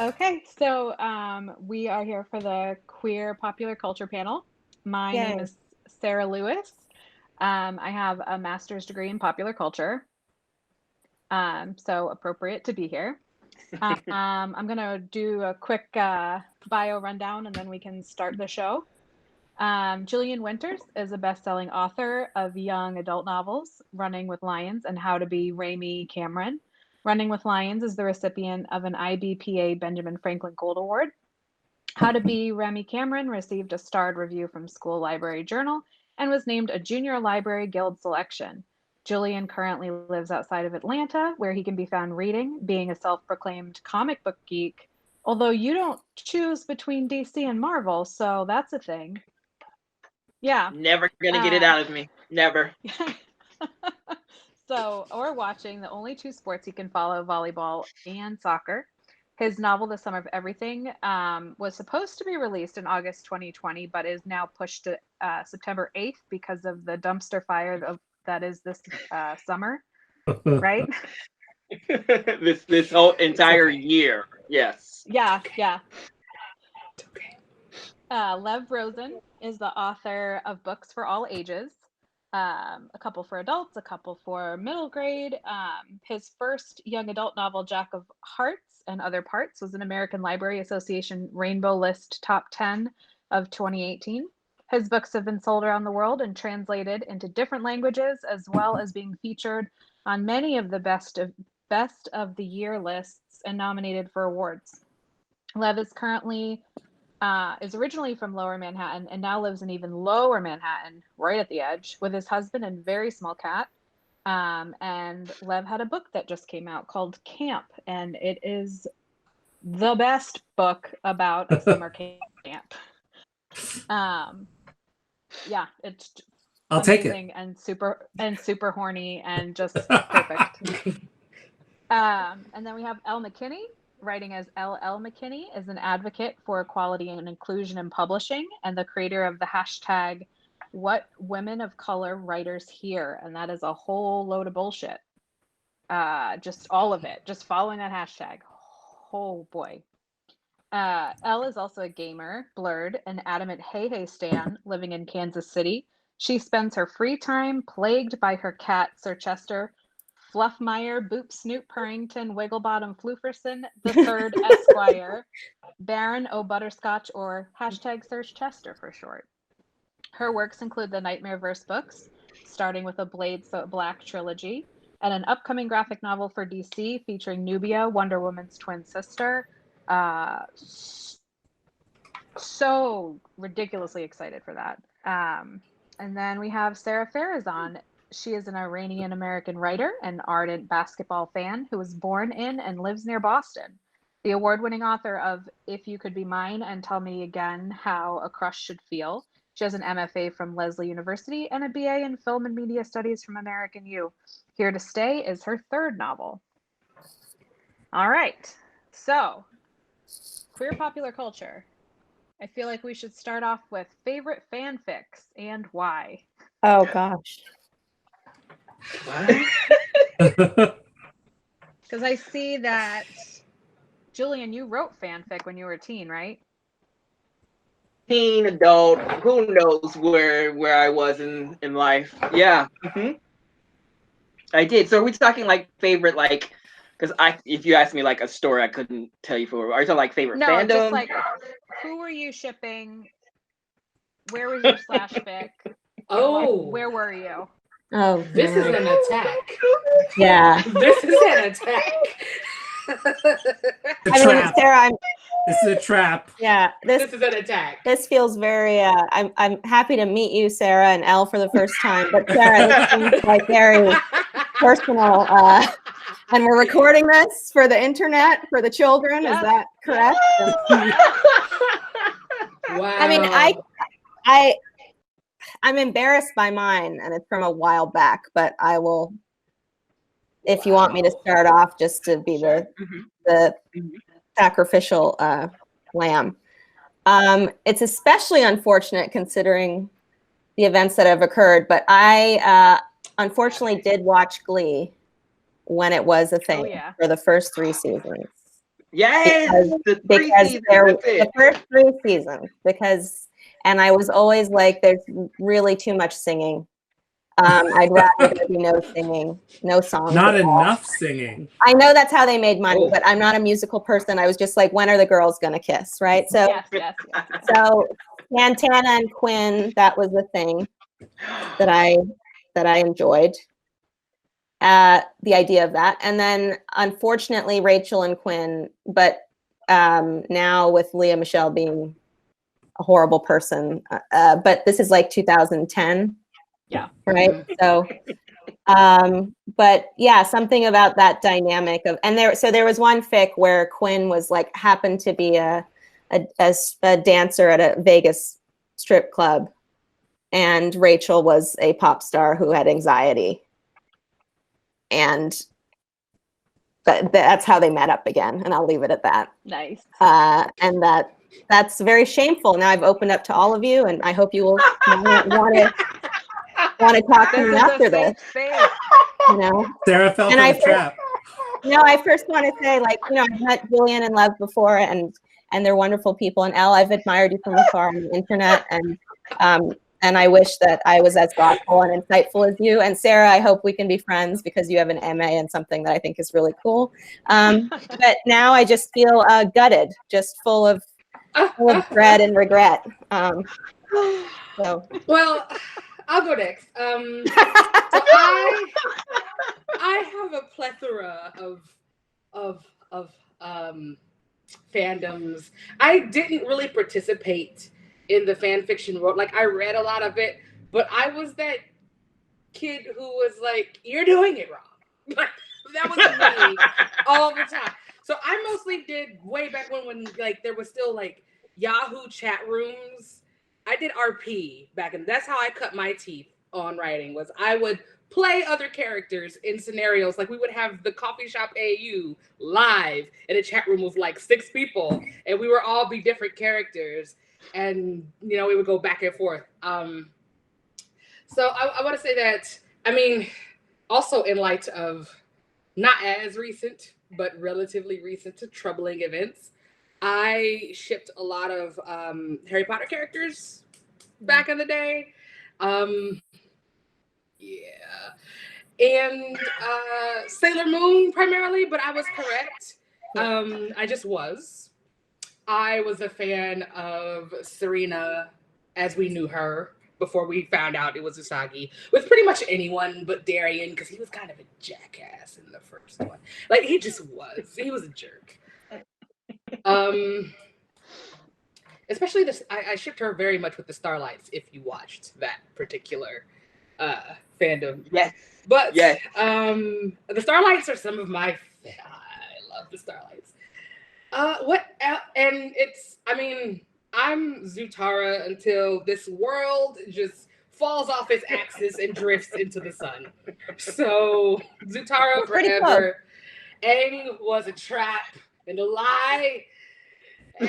Okay, so we are here for the Queer Popular Culture panel. My name is Sarah Lewis. I have a master's degree in popular culture, so appropriate to be here. I'm going to do a quick bio rundown and then we can start the show. Julian Winters is a best-selling author of young adult novels, Running with Lions and How to Be Raimi Cameron. Running with Lions is the recipient of an IBPA Benjamin Franklin Gold Award. How to Be Remy Cameron received a starred review from School Library Journal and was named a Junior Library Guild selection. Julian currently lives outside of Atlanta, where he can be found reading, being a self-proclaimed comic book geek, although you don't choose between DC and Marvel, so that's a thing. Yeah. Never gonna get it out of me. Never. So, or watching the only two sports he can follow, volleyball and soccer. His novel, The Summer of Everything, was supposed to be released in August 2020, but is now pushed to September 8th because of the dumpster fire that is this summer, right? this whole entire year. Yes. Yeah. Lev Rosen is the author of books for all ages. A couple for adults, a couple for middle grade. His first young adult novel, Jack of Hearts and Other Parts, was an American Library Association Rainbow List Top 10 of 2018. His books have been sold around the world and translated into different languages, as well as being featured on many of the best of the year lists and nominated for awards. Lev is currently is originally from Lower Manhattan and now lives in even Lower Manhattan, right at the edge, with his husband and very small cat. And Lev had a book that just came out called Camp, and it is the best book about a summer camp. Yeah, it's I'll amazing take it. and super horny and just perfect. And then we have Elle McKinney, writing as Elle McKinney, is an advocate for equality and inclusion in publishing and the creator of the hashtag What Women of Color Writers Hear. And that is a whole load of bullshit. Just all of it. Just following that hashtag. Oh boy. Elle is also a gamer, blurred, an adamant Hey stan living in Kansas City. She spends her free time plagued by her cat, Sir Chester Fluffmeyer, Boop Snoop Purrington, Wigglebottom Flooferson, the third Esquire, Baron O'Butterscotch, or hashtag Search Chester for short. Her works include the Nightmare Verse books, starting with a Blade So Black trilogy, and an upcoming graphic novel for DC featuring Nubia, Wonder Woman's twin sister. So ridiculously excited for that. And then we have Sara Farizan. She is an Iranian-American writer and ardent basketball fan who was born in and lives near Boston. The award-winning author of If You Could Be Mine and Tell Me Again How a Crush Should Feel. She has an MFA from Lesley University and a BA in Film and Media Studies from American U. Here to Stay is her third novel. All right, so queer popular culture. I feel like we should start off with favorite fanfics and why. Oh gosh. Because I see that, Julian, you wrote fanfic when you were a teen, right? Teen, adult, who knows where I was in life. Yeah. I did. So are we talking like favorite, like, because if you asked me like a story, I couldn't tell you for. Are you talking like favorite fandom? No, just like who were you shipping? Where was your slash fic? Oh, where were you? Oh, this is an attack. Yeah. This is an attack. I mean, Sarah, this is a trap. Yeah, this is an attack. This feels very. I'm happy to meet you, Sarah and Elle, for the first time. But Sarah, this seems like very personal. And we're recording this for the internet for the children. Yes. Is that correct? Wow. I mean, I'm embarrassed by mine, and it's from a while back. But I will, if you want me to start off, just to be the sacrificial lamb. It's especially unfortunate considering the events that have occurred. But I unfortunately did watch Glee when it was a thing for the first 3 seasons. Yes, the three because seasons. they're That's the it. first 3 seasons. And I was always like, there's really too much singing. I'd rather there be no singing, no songs. Not at all. enough singing. I know that's how they made money, Oh. but I'm not a musical person. I was just like, when are the girls gonna kiss, right? So, Yes. so Santana and Quinn, that was the thing that I enjoyed. The idea of that, and then unfortunately Rachel and Quinn, but now with Leah Michelle being a horrible person, but this is like 2010. Yeah. Right. So, but yeah, something about that dynamic of, and there was one fic where Quinn was like, happened to be a dancer at a Vegas strip club, and Rachel was a pop star who had anxiety, and that's how they met up again, and I'll leave it at that. Nice. And that's very shameful. Now I've opened up to all of you, and I hope you will want to talk to me after this. You know, Sarah fell for the trap. I first want to say, like, I've met Julian and Lev before, and they're wonderful people. And Elle, I've admired you from afar on the internet, and I wish that I was as thoughtful and insightful as you. And Sarah, I hope we can be friends because you have an MA in something that I think is really cool. But now I just feel gutted, just full of dread and regret. So. Well, I'll go next. So I have a plethora of fandoms. I didn't really participate in the fan fiction world. Like, I read a lot of it, but I was that kid who was like, "You're doing it wrong." Like, that was me all the time. So I mostly did way back when like there was still like Yahoo chat rooms. I did RP back in. That's how I cut my teeth on writing. Was I would play other characters in scenarios. Like, we would have the coffee shop AU live in a chat room with like 6 people, and we would all be different characters, and we would go back and forth. So I want to say that, I mean, also in light of not as recent but relatively recent troubling events, I shipped a lot of Harry Potter characters back in the day. And Sailor Moon primarily, but I was correct. I just was. I was a fan of Serena as we knew her before we found out it was Usagi, with pretty much anyone but Darian, because he was kind of a jackass in the first one. Like, he just was. He was a jerk. Especially this, I shipped her very much with the Starlights, if you watched that particular fandom. Yes. But yes. The Starlights are some of my, I love the Starlights. And it's, I mean, I'm Zutara until this world just falls off its axis and drifts into the sun. So Zutara forever. Aang was a trap and a lie. And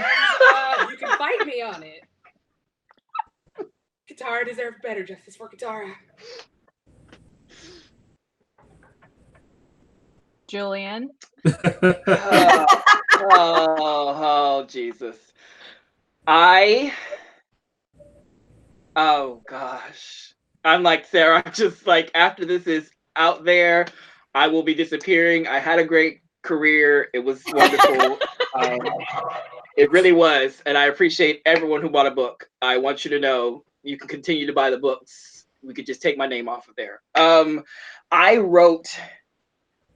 you can fight me on it. Katara deserved better. Justice for Katara. Julian. Oh, Jesus. Oh gosh. I'm like Sarah, just like, after this is out there, I will be disappearing. I had a great career. It was wonderful. It really was. And I appreciate everyone who bought a book. I want you to know you can continue to buy the books. We could just take my name off of there. I wrote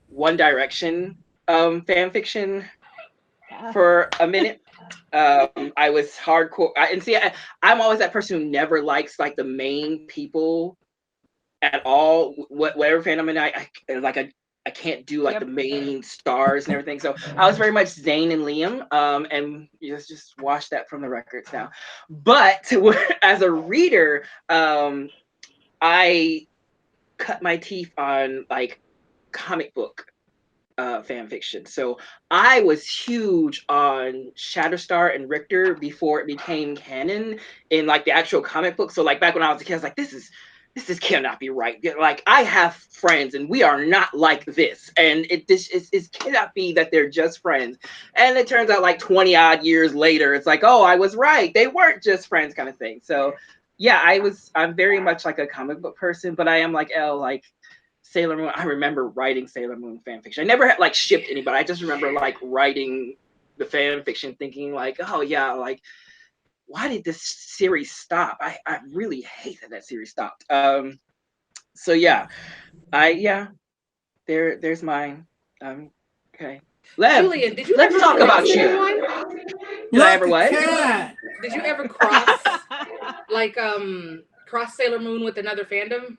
One Direction fan fiction for a minute. I was hardcore. I'm always that person who never likes like the main people at all. Whatever fandom I can't do like the main stars and everything. So I was very much Zayn and Liam. And just wash that from the records now. But as a reader, I cut my teeth on like comic book fan fiction. So I was huge on Shatterstar and Richter before it became canon in like the actual comic book. So like back when I was a kid, I was like, this is this cannot be right. Like, I have friends and we are not like this. And it cannot be that they're just friends. And it turns out like 20 odd years later, it's like, oh, I was right. They weren't just friends kind of thing. So yeah, I'm very much like a comic book person, but I am like Elle, like Sailor Moon. I remember writing Sailor Moon fan fiction. I never had like shipped anybody. I just remember like writing the fan fiction thinking like, oh yeah, like, why did this series stop? I really hate that series stopped. So yeah, there's mine. Okay. Lev, Julian, did you let's ever talk cross about you. anyone? Did I ever what? Cat. Did you ever cross like cross Sailor Moon with another fandom?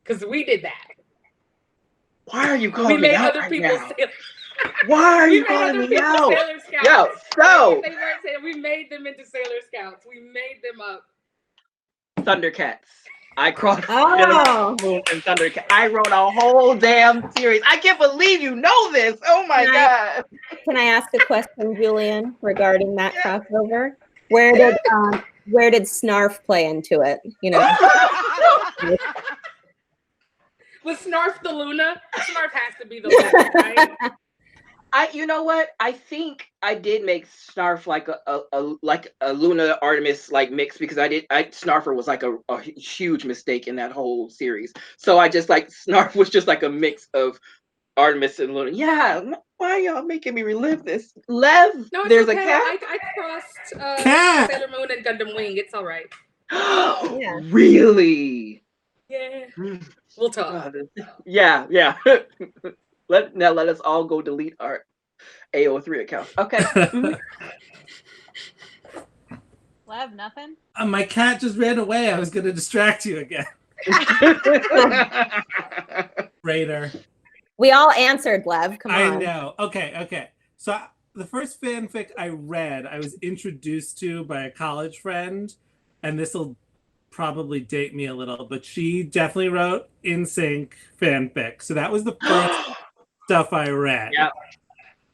Because we did that. Why are you We calling me made out other right people now? Sailor. Why are We you made calling other me people out? Sailor Scouts. Yo, so Like, if they weren't Sailor, we made them into Sailor Scouts. We made them up. Thundercats. I crossed Oh. Moon and Thundercats. I wrote a whole damn series. I can't believe you know this. Oh my god. Can I ask a question, Julian, regarding that crossover? Where did Snarf play into it? You know, Was Snarf the Luna? Snarf has to be the Luna, right? You know what? I think I did make Snarf like a Luna Artemis like mix because Snarfer was like a huge mistake in that whole series. So I just like Snarf was just like a mix of Artemis and Luna. Yeah, why are y'all making me relive this? Lev, No, it's there's okay. a cat. I crossed Cat. Sailor Moon and Gundam Wing. It's all right. Yeah. Really? Yeah. Mm. We'll talk. Yeah. let us all go delete our AO3 accounts. Okay. Lev, nothing? My cat just ran away. I was going to distract you again. Raider. We all answered, Lev. Come on. I know. Okay. So the first fanfic I read, I was introduced to by a college friend, and this will probably date me a little, but she definitely wrote NSYNC fanfic. So that was the first stuff I read. Yeah.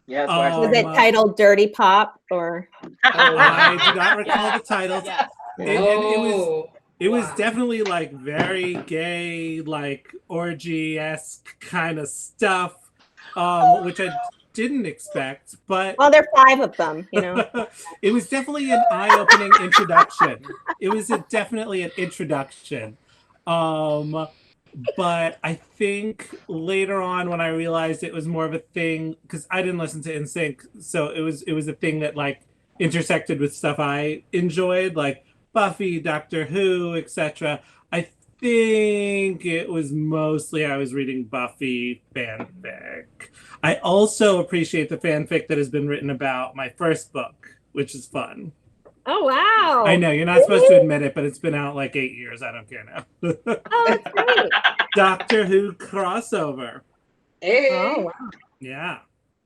Yeah. Was it titled Dirty Pop or? I do not recall the titles. Yes. It was definitely like very gay, like orgy-esque kind of stuff, which I didn't expect. But Well, there are 5 of them, you know. it was definitely an eye-opening introduction. It was definitely an introduction. But I think later on when I realized it was more of a thing, because I didn't listen to NSYNC, so it was a thing that like intersected with stuff I enjoyed, like Buffy, Doctor Who, etc. I think it was mostly I was reading Buffy fanfic. I also appreciate the fanfic that has been written about my first book, which is fun. Oh, wow. I know, you're not supposed to admit it, but it's been out like 8 years. I don't care now. Oh, that's great. Doctor Who crossover. Hey. Oh, wow. Yeah.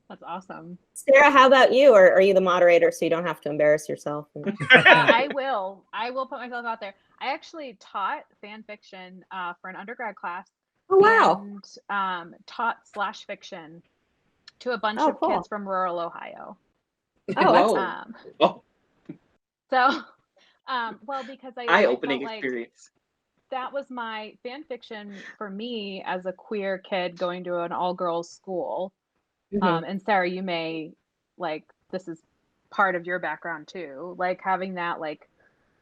That's awesome. Sarah, how about you? Or are you the moderator so you don't have to embarrass yourself? I will put myself out there. I actually taught fan fiction for an undergrad class. Oh, wow. And taught slash fiction to a bunch Oh, of cool. kids from rural Ohio. Oh, Oh, So, well, because I eye-opening felt like experience. that was my fan fiction for me as a queer kid going to an all-girls school. And Sarah, you may like this is part of your background too, like having that like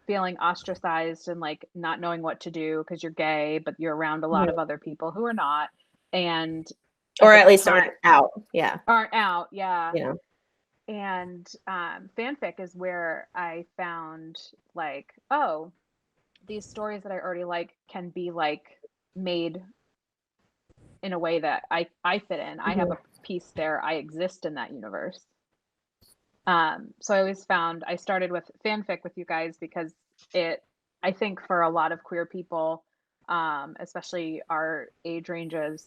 feeling ostracized and like not knowing what to do because you're gay, but you're around a lot of other people who are not, and or at least aren't out. Yeah. Aren't out, yeah. Yeah. And fanfic is where I found like, oh, these stories that I already like can be like made in a way that I fit in. I have a piece there. I exist in that universe. So I always found I started with fanfic with you guys because I think for a lot of queer people, especially our age ranges,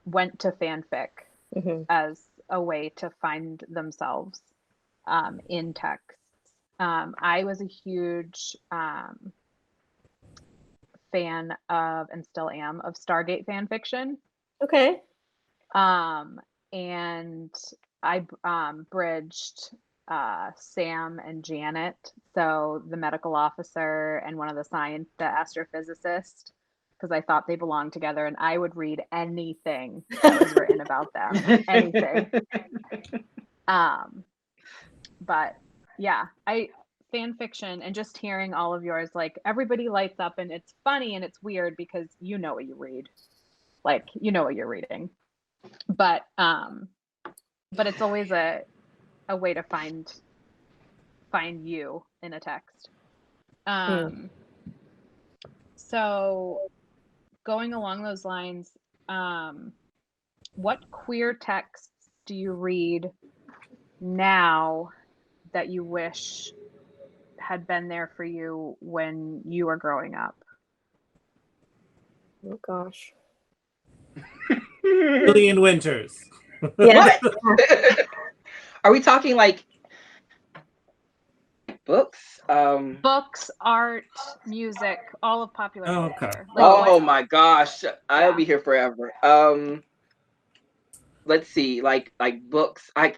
went to fanfic as a way to find themselves in text. I was a huge fan of, and still am, of Stargate fan fiction. Okay. And I bridged Sam and Janet, so the medical officer and one of the astrophysicist, because I thought they belonged together, and I would read anything that was written about them, anything. But yeah, fan fiction and just hearing all of yours, like everybody lights up, and it's funny and it's weird because you know what you read, like you know what you're reading, but it's always a way to find you in a text. So going along those lines, what queer texts do you read now that you wish had been there for you when you were growing up? Oh gosh. Julian Winters. Yeah. What? Are we talking like books? Books, art, music, all of popular culture. Like, oh my gosh, I'll Yeah. be here forever. Let's see, like books. I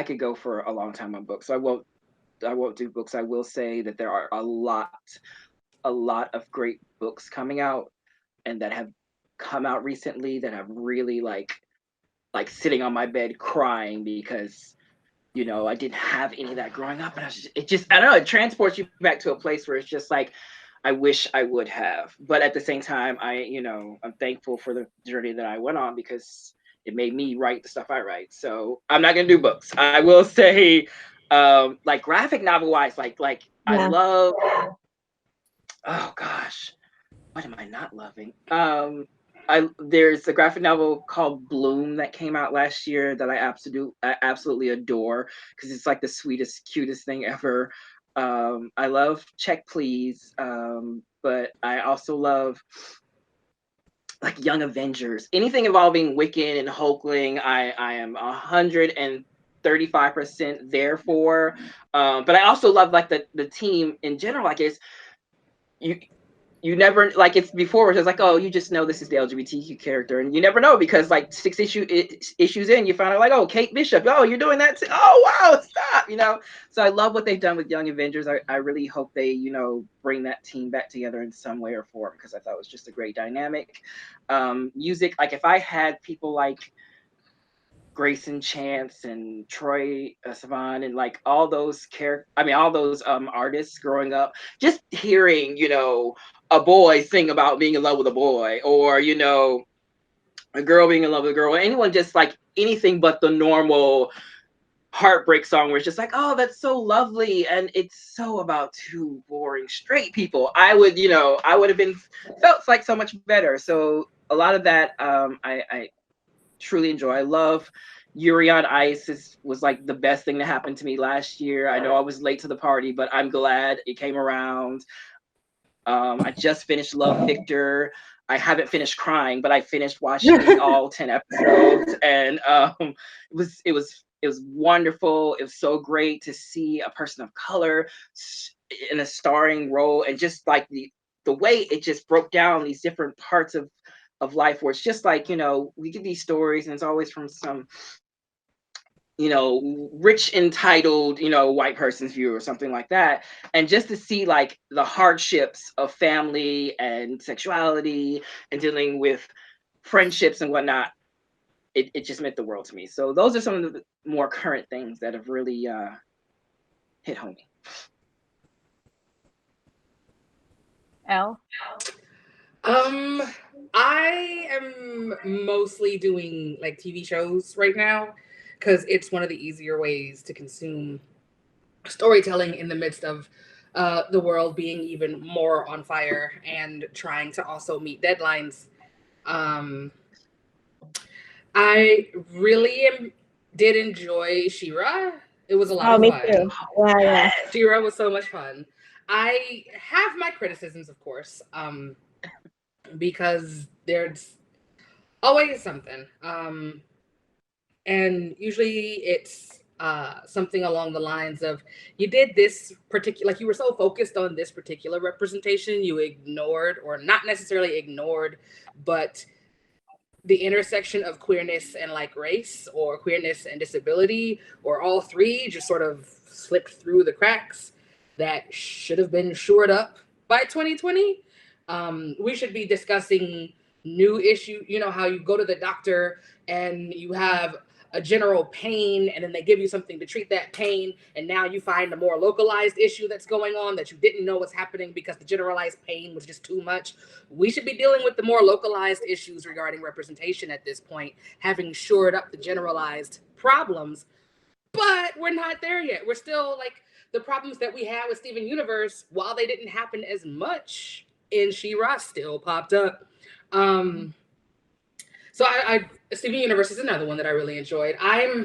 could go for a long time on books. So I won't do books. I will say that there are a lot of great books coming out, and that have come out recently that have really like sitting on my bed crying because, you know, I didn't have any of that growing up, and I don't know, it transports you back to a place where it's just like, I wish I would have. But at the same time, I'm thankful for the journey that I went on because it made me write the stuff I write. So I'm not gonna do books. I will say, like graphic novel wise, like I love. Oh gosh, what am I not loving? There's a graphic novel called Bloom that came out last year that I absolutely adore because it's like the sweetest, cutest thing ever. I love Check Please, but I also love like Young Avengers. Anything involving Wiccan and Hulkling, I am 135% there for. But I also love like the team in general. Like you never, like, it's before it's like, oh, you just know this is the LGBTQ character, and you never know because like 6 issues in, you find out like, oh, Kate Bishop, oh, you're doing that too. Oh wow, stop, you know. So I love what they've done with Young Avengers. I really hope they, you know, bring that team back together in some way or form because I thought it was just a great dynamic. Music, like if I had people like Grayson Chance and Troy Sivan and like all those artists growing up, just hearing, you know, a boy sing about being in love with a boy, or, you know, a girl being in love with a girl, or anyone, just like anything but the normal heartbreak song where it's just like, oh, that's so lovely, and it's so about two boring straight people, I would have been felt like so much better. So a lot of that I truly enjoy. I love Yuri on Ice was like the best thing that happened to me last year. I know I was late to the party, but I'm glad it came around. I just finished Love Victor. I haven't finished crying, but I finished watching all 10 episodes, and it was wonderful. It was so great to see a person of color in a starring role, and just like the way it just broke down these different parts of life, where it's just like, you know, we get these stories and it's always from some, you know, rich, entitled, you know, white person's view or something like that. And just to see like the hardships of family and sexuality and dealing with friendships and whatnot, it just meant the world to me. So those are some of the more current things that have really hit home. Elle? I am mostly doing like TV shows right now because it's one of the easier ways to consume storytelling in the midst of the world being even more on fire and trying to also meet deadlines. I really did enjoy She-Ra. It was a lot of me fun. too. Yeah. She-Ra was so much fun. I have my criticisms, of course, because there's always something. And usually it's something along the lines of, you did this particular, like you were so focused on this particular representation, you ignored, or not necessarily ignored, but the intersection of queerness and like race, or queerness and disability, or all three just sort of slipped through the cracks that should have been shored up by 2020. We should be discussing new issue, you know, how you go to the doctor and you have a general pain, and then they give you something to treat that pain, and now you find a more localized issue that's going on that you didn't know was happening because the generalized pain was just too much. We should be dealing with the more localized issues regarding representation at this point, having shored up the generalized problems, but we're not there yet. We're still like the problems that we had with Steven Universe, while they didn't happen as much in She-Ra, still popped up. So Steven Universe is another one that I really enjoyed. I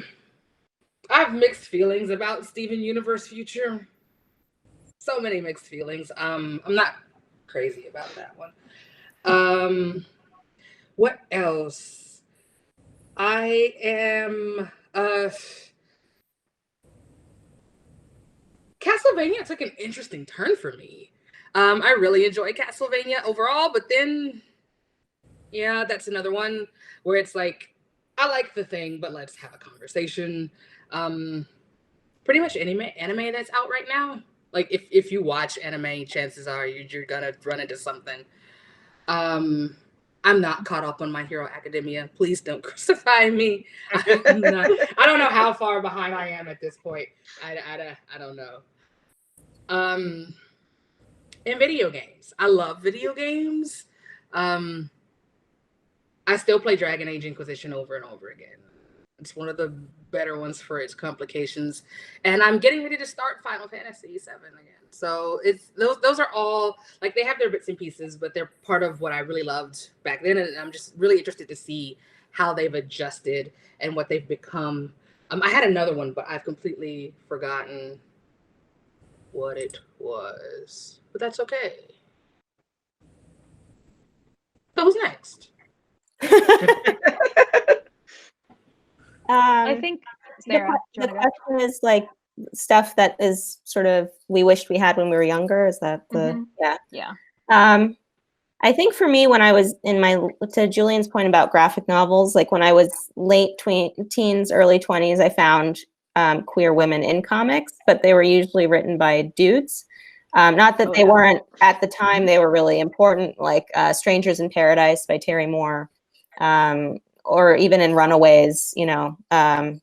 have mixed feelings about Steven Universe future. So many mixed feelings. I'm not crazy about that one. What else? I am Castlevania took an interesting turn for me. I really enjoy Castlevania overall, but then yeah, that's another one where it's like, I like the thing, but let's have a conversation. Pretty much anime that's out right now. Like if you watch anime, chances are you're gonna run into something. I'm not caught up on My Hero Academia. Please don't crucify me. I don't know how far behind I am at this point. I don't know. And video games. I love video games. I still play Dragon Age Inquisition over and over again. It's one of the better ones for its complications. And I'm getting ready to start Final Fantasy VII again. So it's those are all, like, they have their bits and pieces, but they're part of what I really loved back then. And I'm just really interested to see how they've adjusted and what they've become. I had another one, but I've completely forgotten what it was. But that's okay. So who's next? I think Sarah, the question is like stuff that is sort of we wished we had when we were younger. Is that the yeah? I think for me, when I was in to Julian's point about graphic novels, like when I was late teens, early 20s, I found queer women in comics, but they were usually written by dudes. Not that they weren't at the time; they were really important, like "Strangers in Paradise" by Terry Moore, or even in Runaways, you know, Yes.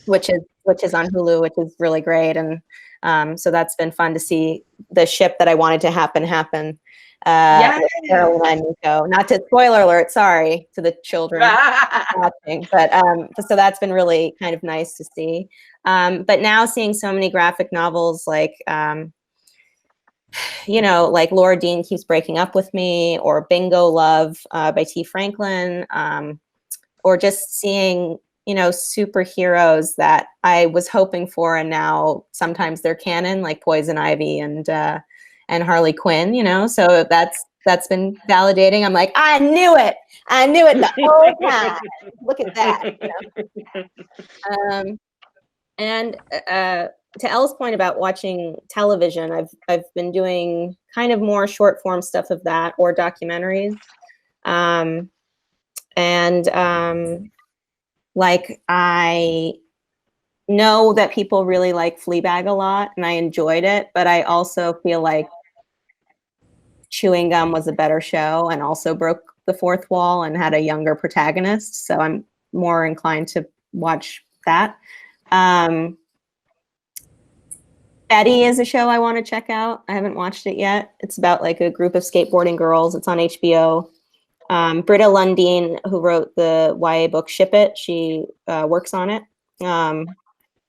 which is on Hulu, which is really great, and so that's been fun to see the ship that I wanted to happen. With Carolina and Nico. Not to spoiler alert, sorry to the children watching, but so that's been really kind of nice to see. But now seeing so many graphic novels like you know, like Laura Dean Keeps Breaking Up With Me, or Bingo Love by T. Franklin, or just seeing, you know, superheroes that I was hoping for, and now sometimes they're canon, like Poison Ivy and Harley Quinn, you know, so that's been validating. I'm like, I knew it the whole time. Look at that. You know? And to Elle's point about watching television, I've been doing kind of more short form stuff of that, or documentaries. Like, I know that people really like Fleabag a lot, and I enjoyed it, but I also feel like Chewing Gum was a better show and also broke the fourth wall and had a younger protagonist. So I'm more inclined to watch that. Betty is a show I want to check out. I haven't watched it yet. It's about like a group of skateboarding girls. It's on HBO. Britta Lundin, who wrote the YA book Ship It, she works on it.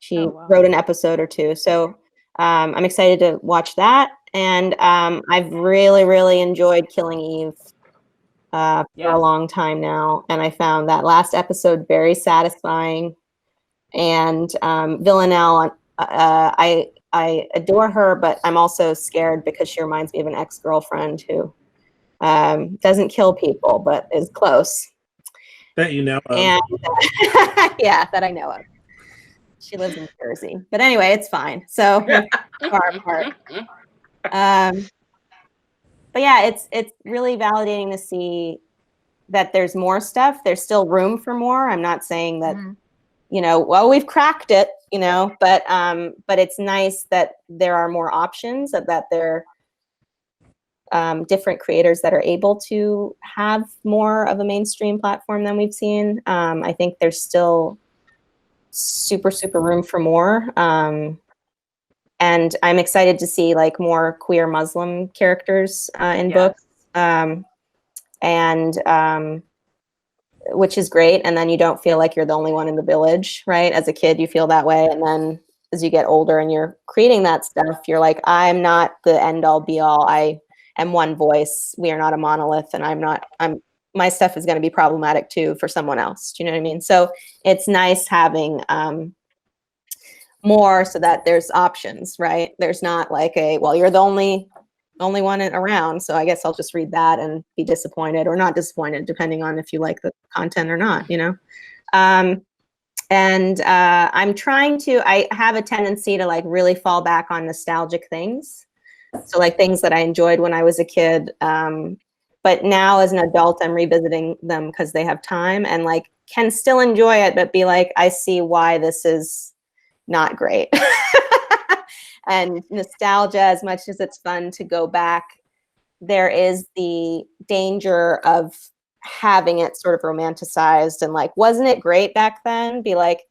She wrote an episode or two. So I'm excited to watch that. And I've really, really enjoyed Killing Eve for a long time now. And I found that last episode very satisfying. And Villanelle, I adore her, but I'm also scared because she reminds me of an ex-girlfriend who doesn't kill people, but is close. That you know of. And yeah, that I know of. She lives in Jersey. But anyway, it's fine. So far apart. But yeah, it's really validating to see that there's more stuff. There's still room for more. I'm not saying that, Mhm. you know, well, we've cracked it, you know, but it's nice that there are more options, that there are different creators that are able to have more of a mainstream platform than we've seen. I think there's still super room for more. And I'm excited to see like more queer Muslim characters in books. Which is great. And then you don't feel like you're the only one in the village, right? As a kid, you feel that way. And then as you get older and you're creating that stuff, you're like, I'm not the end all be all. I am one voice. We are not a monolith. And my stuff is going to be problematic too for someone else. Do you know what I mean? So it's nice having more so that there's options, right? There's not like well, you're the only one around, so I guess I'll just read that and be disappointed or not disappointed, depending on if you like the content or not, you know? I'm trying to, I have a tendency to like really fall back on nostalgic things. So like things that I enjoyed when I was a kid. But now as an adult, I'm revisiting them because they have time and like can still enjoy it, but be like, I see why this is not great. And nostalgia, as much as it's fun to go back, there is the danger of having it sort of romanticized and like, wasn't it great back then? Be like,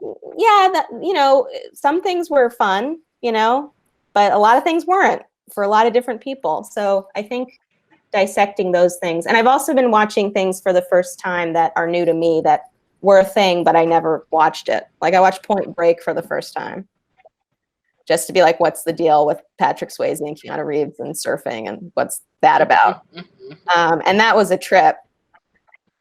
yeah, that, you know, some things were fun, you know, but a lot of things weren't for a lot of different people. So I think dissecting those things. And I've also been watching things for the first time that are new to me that were a thing, but I never watched it. Like I watched Point Break for the first time, just to be like, what's the deal with Patrick Swayze and Keanu Reeves and surfing and what's that about? And that was a trip.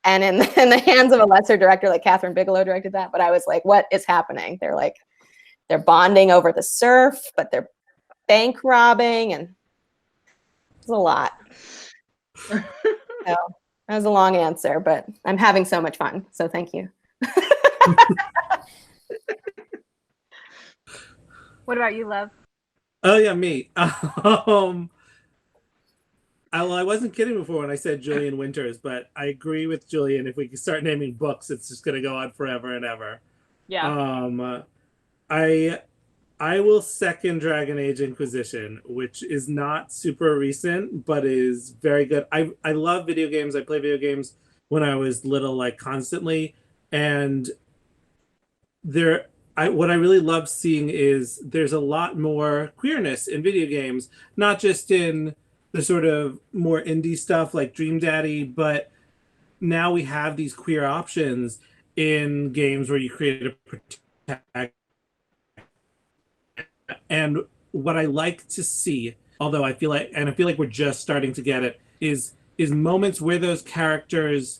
And in the hands of a lesser director, like Catherine Bigelow directed that, but I was like, what is happening? They're bonding over the surf, but they're bank robbing, and it's a lot. So that was a long answer, but I'm having so much fun. So thank you. What about you, Lev? Oh yeah, me. I wasn't kidding before when I said Julian Winters, but I agree with Julian. If we can start naming books, it's just going to go on forever and ever. Yeah. I will second Dragon Age Inquisition, which is not super recent, but is very good. I love video games. I play video games when I was little, like constantly, and what I really love seeing is there's a lot more queerness in video games, not just in the sort of more indie stuff like Dream Daddy, but now we have these queer options in games where you create a protagonist. And what I like to see, although I feel like we're just starting to get it, is moments where those characters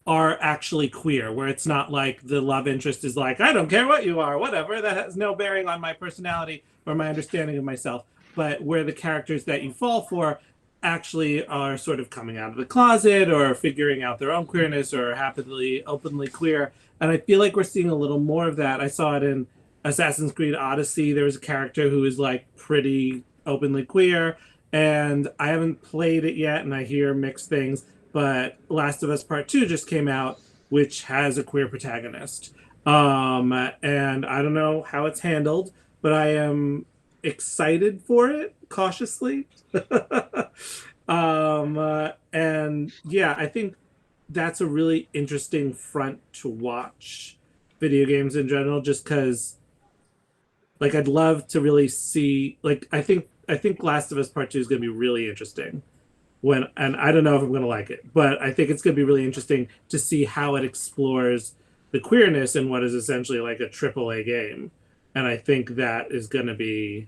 are actually queer, where it's not like the love interest is like, I don't care what you are, whatever, that has no bearing on my personality or my understanding of myself, but where the characters that you fall for actually are sort of coming out of the closet or figuring out their own queerness or happily, openly queer. And I feel like we're seeing a little more of that. I saw it in Assassin's Creed Odyssey. There was a character who is like pretty openly queer, and I haven't played it yet, and I hear mixed things, but Last of Us Part 2 just came out, which has a queer protagonist. And I don't know how it's handled, but I am excited for it, cautiously. And yeah, I think that's a really interesting front to watch video games in general, just because like I'd love to really see, like I think Last of Us Part 2 is going to be really interesting. And I don't know if I'm going to like it, but I think it's going to be really interesting to see how it explores the queerness in what is essentially like a AAA game. And I think that is going to be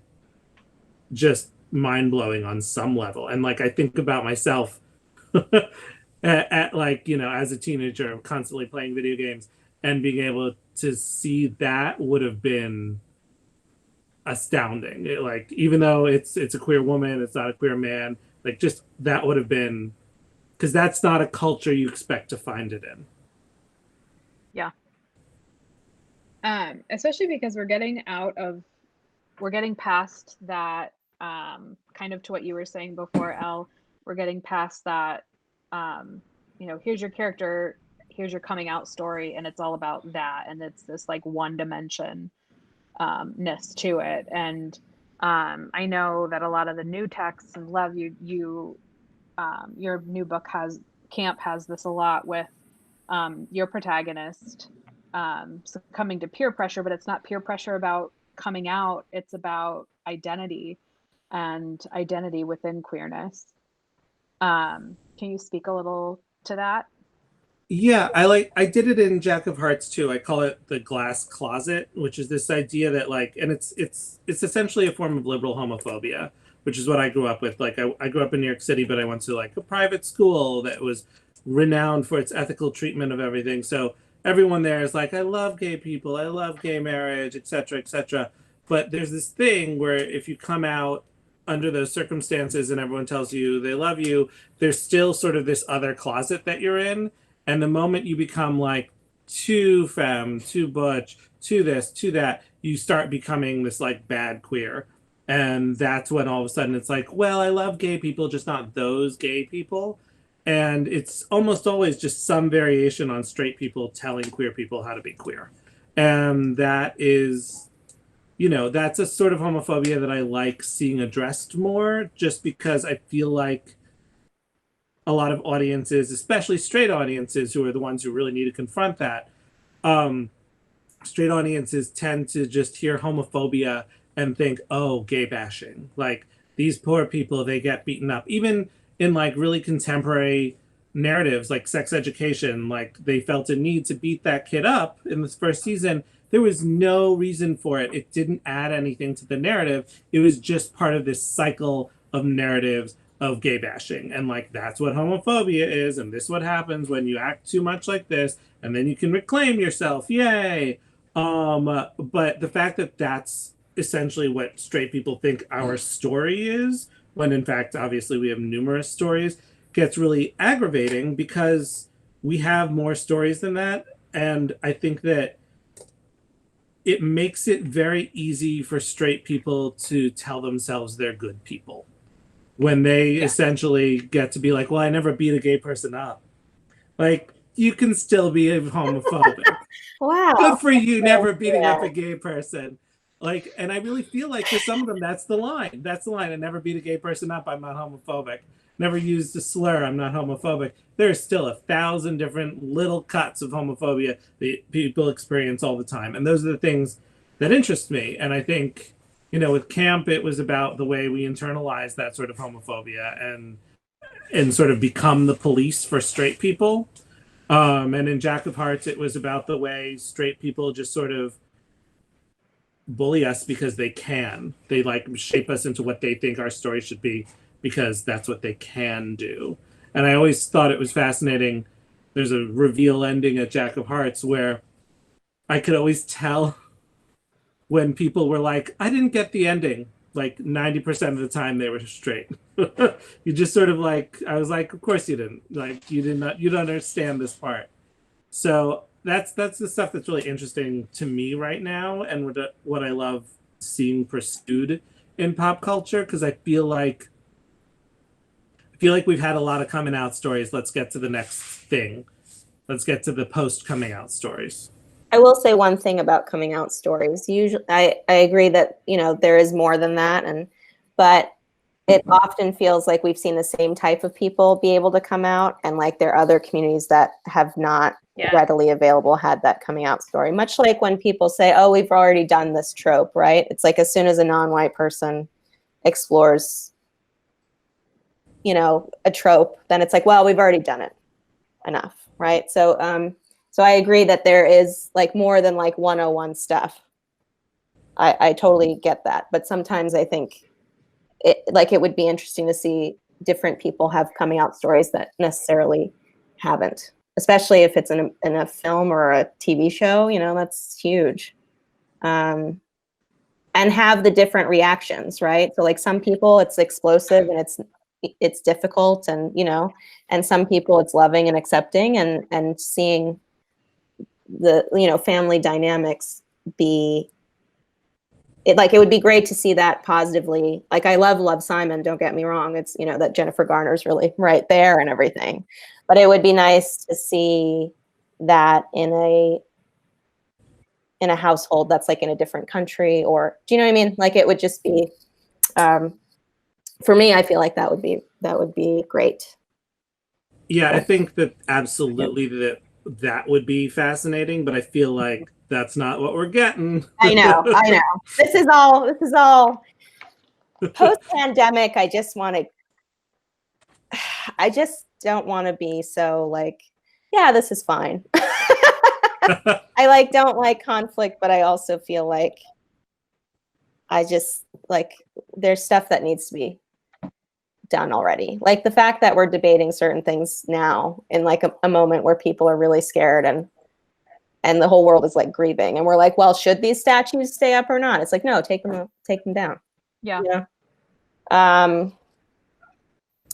just mind-blowing on some level. And like I think about myself at like, you know, as a teenager constantly playing video games, and being able to see that would have been astounding. Like even though it's a queer woman, it's not a queer man, like just that would have been, because that's not a culture you expect to find it in. Yeah. Especially because we're getting past that, kind of to what you were saying before, Elle. We're getting past that you know, here's your character, here's your coming out story, and it's all about that, and it's this like one dimension ness to it. And I know that a lot of the new texts, and Lev, your new book Camp has this a lot with your protagonist succumbing to peer pressure, but it's not peer pressure about coming out, it's about identity and identity within queerness. Can you speak a little to that? Yeah, I did it in Jack of Hearts too. I call it the glass closet, which is this idea that like, and it's essentially a form of liberal homophobia, which is what I grew up with. Like I grew up in New York City, but I went to like a private school that was renowned for its ethical treatment of everything. So everyone there is like, I love gay people, I love gay marriage, etc., etc. But there's this thing where if you come out under those circumstances and everyone tells you they love you, there's still sort of this other closet that you're in. And the moment you become like too femme, too butch, too this, too that, you start becoming this like bad queer. And that's when all of a sudden it's like, well, I love gay people, just not those gay people. And it's almost always just some variation on straight people telling queer people how to be queer. And that is, you know, that's a sort of homophobia that I like seeing addressed more, just because I feel like a lot of audiences, especially straight audiences, who are the ones who really need to confront that, straight audiences tend to just hear homophobia and think, oh, gay bashing. Like, these poor people, they get beaten up. Even in, like, really contemporary narratives, like Sex Education, like, they felt a need to beat that kid up in this first season. There was no reason for it. It didn't add anything to the narrative. It was just part of this cycle of narratives of gay bashing. And like, that's what homophobia is. And this is what happens when you act too much like this. And then you can reclaim yourself. Yay. But the fact that that's essentially what straight people think our story is, when in fact, obviously we have numerous stories, gets really aggravating because we have more stories than that. And I think that it makes it very easy for straight people to tell themselves they're good people when they essentially get to be like, well, I never beat a gay person up. Like, you can still be homophobic. Wow. Good for you, never beating up a gay person. Like, and I really feel like for some of them, that's the line. That's the line. I never beat a gay person up. I'm not homophobic. Never used a slur. I'm not homophobic. There's still 1,000 different little cuts of homophobia that people experience all the time. And those are the things that interest me. And I think, you know, with Camp, it was about the way we internalize that sort of homophobia and sort of become the police for straight people. And in Jack of Hearts, it was about the way straight people just sort of bully us because they can. They like shape us into what they think our story should be because that's what they can do. And I always thought it was fascinating. There's a reveal ending at Jack of Hearts where I could always tell when people were like, I didn't get the ending. Like 90% of the time they were straight. You just sort of like, I was like, of course you didn't. Like, you don't understand this part. So that's the stuff that's really interesting to me right now, and what I love seeing pursued in pop culture, because I feel like we've had a lot of coming out stories. Let's get to the next thing. Let's get to the post coming out stories. I will say one thing about coming out stories. Usually, I agree that, you know, there is more than that, but it often feels like we've seen the same type of people be able to come out, and like there are other communities that have not readily available had that coming out story. Much like when people say, "Oh, we've already done this trope," right? It's like as soon as a non-white person explores, you know, a trope, then it's like, well, we've already done it enough, right? So I agree that there is like more than like 101 stuff. I totally get that. But sometimes I think it would be interesting to see different people have coming out stories that necessarily haven't, especially if it's in a film or a TV show, you know, that's huge. And have the different reactions, right? So like some people it's explosive and it's difficult, and, you know, and some people it's loving and accepting, and seeing the, you know, family dynamics be it would be great to see that positively. Like, I love Simon, don't get me wrong. It's, you know, that Jennifer Garner's really right there and everything. But it would be nice to see that in a household that's like in a different country, or do you know what I mean? Like, it would just be, for me, I feel like that would be great. Yeah, I think that absolutely that would be fascinating, but I feel like that's not what we're getting. I know. This is all post-pandemic. I just don't want to be so like, yeah, this is fine. I don't like conflict, but I also feel like I just like there's stuff that needs to be done already. Like the fact that we're debating certain things now in like a moment where people are really scared and the whole world is like grieving, and we're like, well, should these statues stay up or not? It's like, no, take them down. Yeah. You know?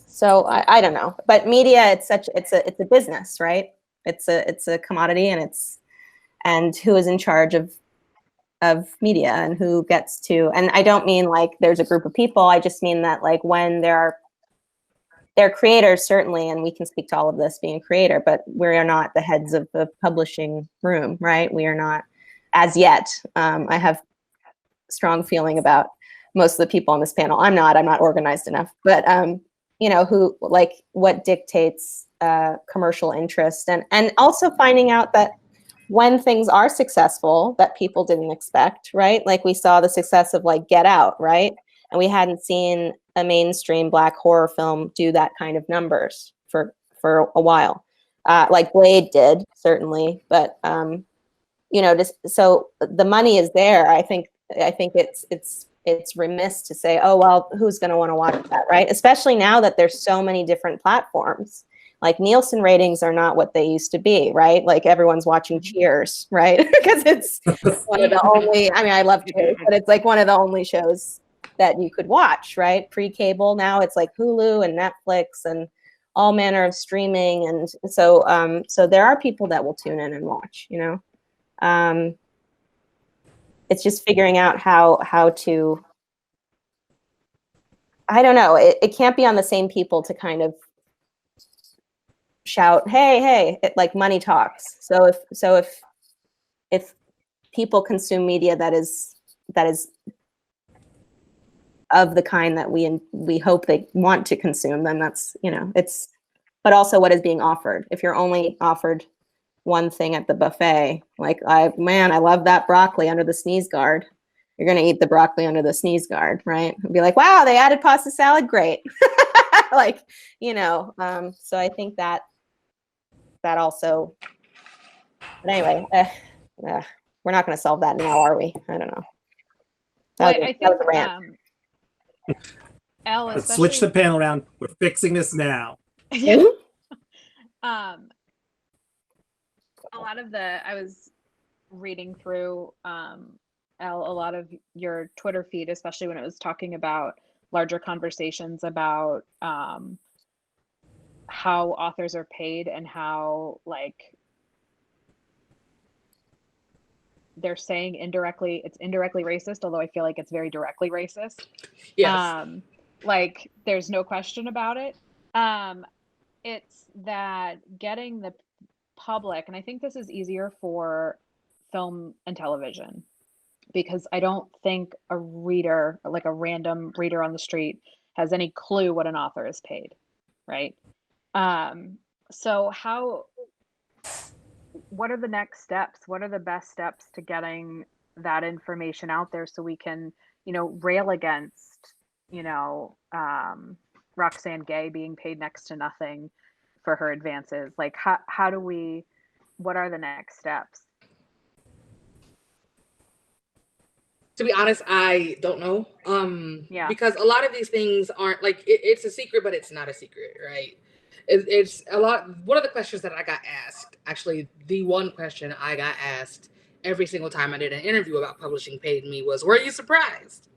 So I don't know, but media, it's a business, right? It's a commodity, and who is in charge of media and who gets to, and I don't mean like there's a group of people. I just mean that like when there are creators, certainly, and we can speak to all of this being a creator, but we are not the heads of the publishing room, right? We are not as yet. I have strong feeling about most of the people on this panel. I'm not organized enough, but you know, who like what dictates commercial interest, and also finding out that when things are successful that people didn't expect, right? Like we saw the success of like Get Out, right? And we hadn't seen a mainstream Black horror film do that kind of numbers for a while. Like Blade did, certainly, but you know, just so the money is there. I think it's remiss to say, oh well, who's going to want to watch that, right? Especially now that there's so many different platforms. Like Nielsen ratings are not what they used to be, right? Like everyone's watching Cheers, right? Because it's one of the only, I mean, I love Cheers, but it's like one of the only shows that you could watch, right? Pre-cable. Now it's like Hulu and Netflix and all manner of streaming. And so, so there are people that will tune in and watch, you know? It's just figuring out how to, I don't know. It can't be on the same people to kind of shout, hey, like money talks. So if people consume media that is of the kind that we hope they want to consume, then that's, you know, it's, but also what is being offered. If you're only offered one thing at the buffet, like I love that broccoli under the sneeze guard, you're going to eat the broccoli under the sneeze guard, right? And be like, wow, they added pasta salad, great. Like, you know, so I think that also, but anyway, we're not going to solve that now, are we? I don't know. That was a rant. Elle, let's switch the panel around. We're fixing this now. Yeah. A lot of I was reading through Elle, a lot of your Twitter feed, especially when it was talking about larger conversations about how authors are paid and how like they're saying it's indirectly racist, although I feel like it's very directly racist. Yes. Like there's no question about it. It's that getting the public, and I think this is easier for film and television, because I don't think a reader, like a random reader on the street, has any clue what an author is paid, right? So what are the next steps? What are the best steps to getting that information out there so we can, you know, rail against, you know, Roxane Gay being paid next to nothing for her advances? Like how do we, what are the next steps? To be honest, I don't know. Yeah. Because a lot of these things aren't like it's a secret, but it's not a secret, right? It's a lot. One of the questions that I got asked, actually, the one question I got asked every single time I did an interview about publishing paid me was, "Were you surprised?"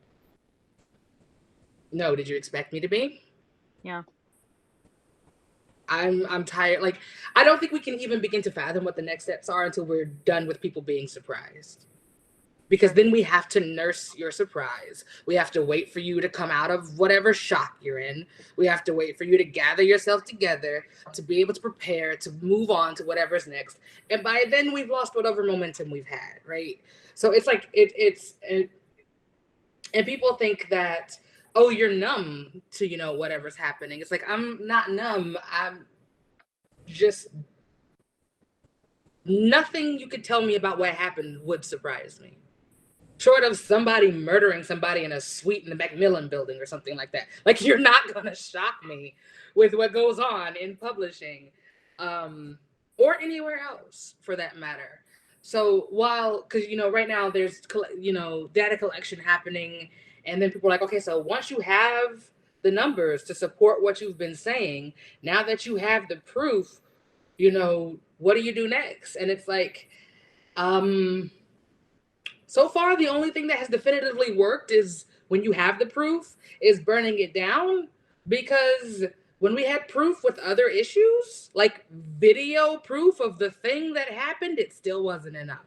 No. Did you expect me to be? Yeah. I'm tired. Like, I don't think we can even begin to fathom what the next steps are until we're done with people being surprised. because then we have to nurse your surprise. We have to wait for you to come out of whatever shock you're in. We have to wait for you to gather yourself together, to be able to prepare, to move on to whatever's next. And by then we've lost whatever momentum we've had, right? So it's like, and people think that, oh, you're numb to, you know, whatever's happening. It's like, I'm not numb. I'm just, nothing you could tell me about what happened would surprise me. Short of somebody murdering somebody in a suite in the Macmillan building or something like that. Like, you're not gonna shock me with what goes on in publishing, or anywhere else for that matter. So while, because, you know, right now there's, you know, data collection happening, and then people are like, okay, so once you have the numbers to support what you've been saying, now that you have the proof, you know, what do you do next? And it's like, so far, the only thing that has definitively worked is when you have the proof is burning it down, because when we had proof with other issues, like video proof of the thing that happened, it still wasn't enough.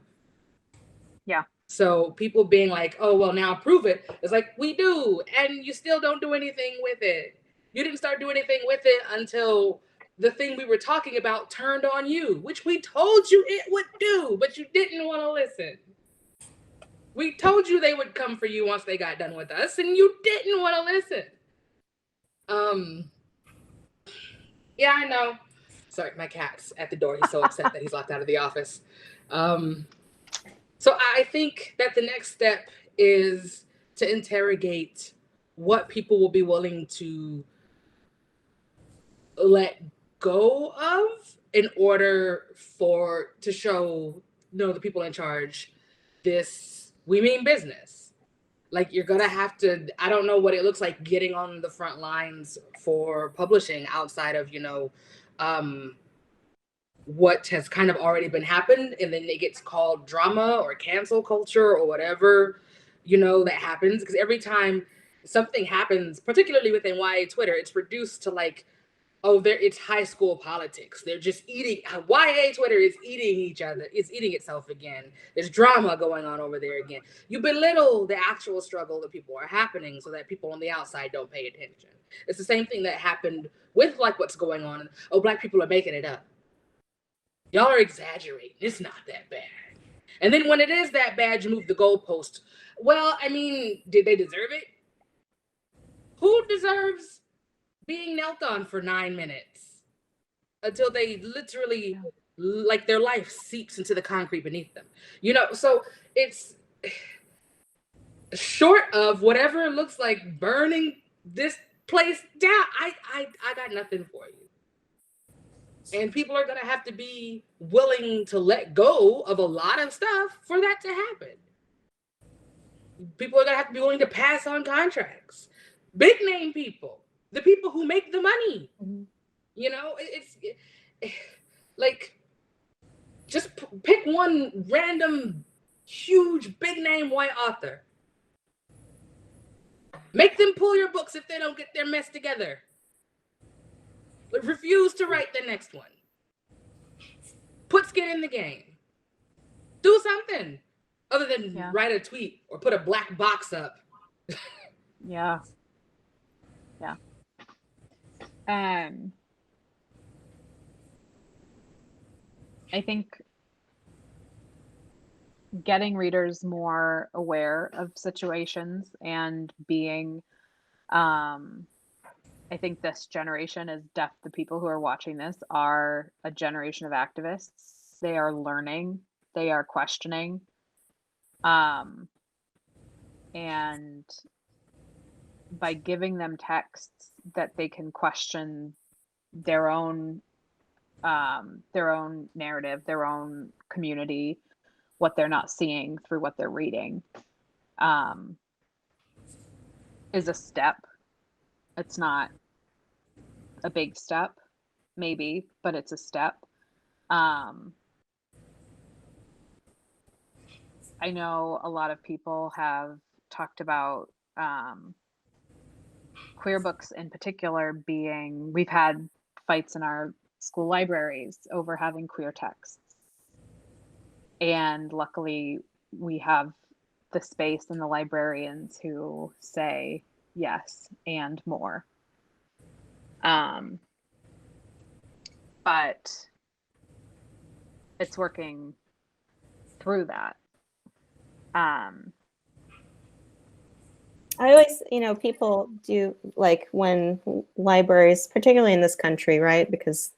Yeah. So people being like, oh, well, now prove it. It's like, we do, and you still don't do anything with it. You didn't start doing anything with it until the thing we were talking about turned on you, which we told you it would do, but you didn't want to listen. We told you they would come for you once they got done with us, and you didn't want to listen. Yeah, I know. Sorry, my cat's at the door. He's so upset that he's locked out of the office. So I think that the next step is to interrogate what people will be willing to let go of in order to show, no, the people in charge, this, we mean business. Like, you're gonna have to, I don't know what it looks like getting on the front lines for publishing outside of, you know, what has kind of already been happened, and then it gets called drama or cancel culture or whatever, you know, that happens. Because every time something happens, particularly within YA Twitter, it's reduced to like, oh, it's high school politics. They're just eating, YA Twitter is eating each other. It's eating itself again. There's drama going on over there again. You belittle the actual struggle that people are happening so that people on the outside don't pay attention. It's the same thing that happened with like what's going on. Oh, Black people are making it up. Y'all are exaggerating. It's not that bad. And then when it is that bad, you move the goalpost. Well, I mean, did they deserve it? Who deserves being knelt on for 9 minutes until they literally, like, their life seeps into the concrete beneath them? You know, so it's short of whatever looks like burning this place down. I got nothing for you. And people are going to have to be willing to let go of a lot of stuff for that to happen. People are going to have to be willing to pass on contracts. Big name people, the people who make the money. Mm-hmm. You know, it's like, just pick one random, huge, big name white author. Make them pull your books if they don't get their mess together. Refuse to write the next one. Put skin in the game. Do something other than write a tweet or put a black box up. Yeah. I think getting readers more aware of situations and being, I think this generation is the people who are watching this are a generation of activists. They are learning, they are questioning, and by giving them texts that they can question their own narrative, their own community, what they're not seeing through what they're reading, is a step. It's not a big step, maybe, but it's a step. I know a lot of people have talked about queer books in particular being, we've had fights in our school libraries over having queer texts. And luckily we have the space and the librarians who say yes and more. But it's working through that. I always, people do, like, when libraries, particularly in this country, right? Because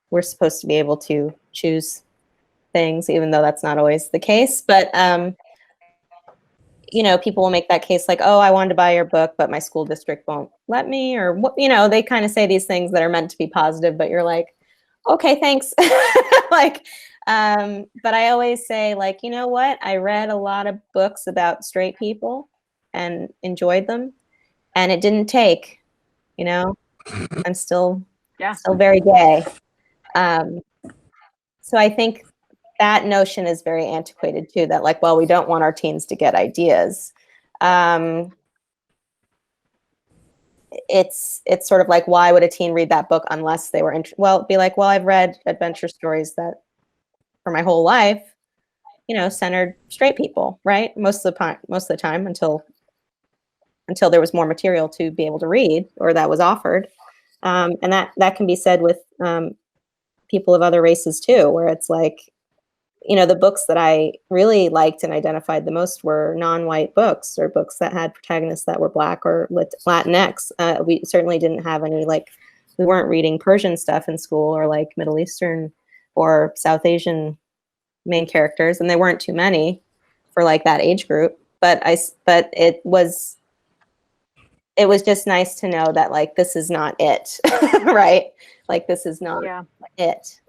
we're supposed to be able to choose things, even though that's not always the case. But, people will make that case like, oh, I wanted to buy your book, but my school district won't let me, or what, they kind of say these things that are meant to be positive, but you're like, okay, thanks. Like, but I always say, like, you know what? I read a lot of books about straight people and enjoyed them, and it didn't take, I'm still very gay. So I think that notion is very antiquated too, that like, well, we don't want our teens to get ideas. It's sort of like, why would a teen read that book unless they were be like, well, I've read adventure stories that for my whole life, centered straight people, right? Most of the time until there was more material to be able to read, or that was offered. And that can be said with people of other races too, where it's like, the books that I really liked and identified the most were non-white books, or books that had protagonists that were Black or Latinx. We certainly didn't have any, like, we weren't reading Persian stuff in school, or like Middle Eastern or South Asian main characters, and there weren't too many for like that age group. But it was just nice to know that, like, this is not it, right? Like, this is not it.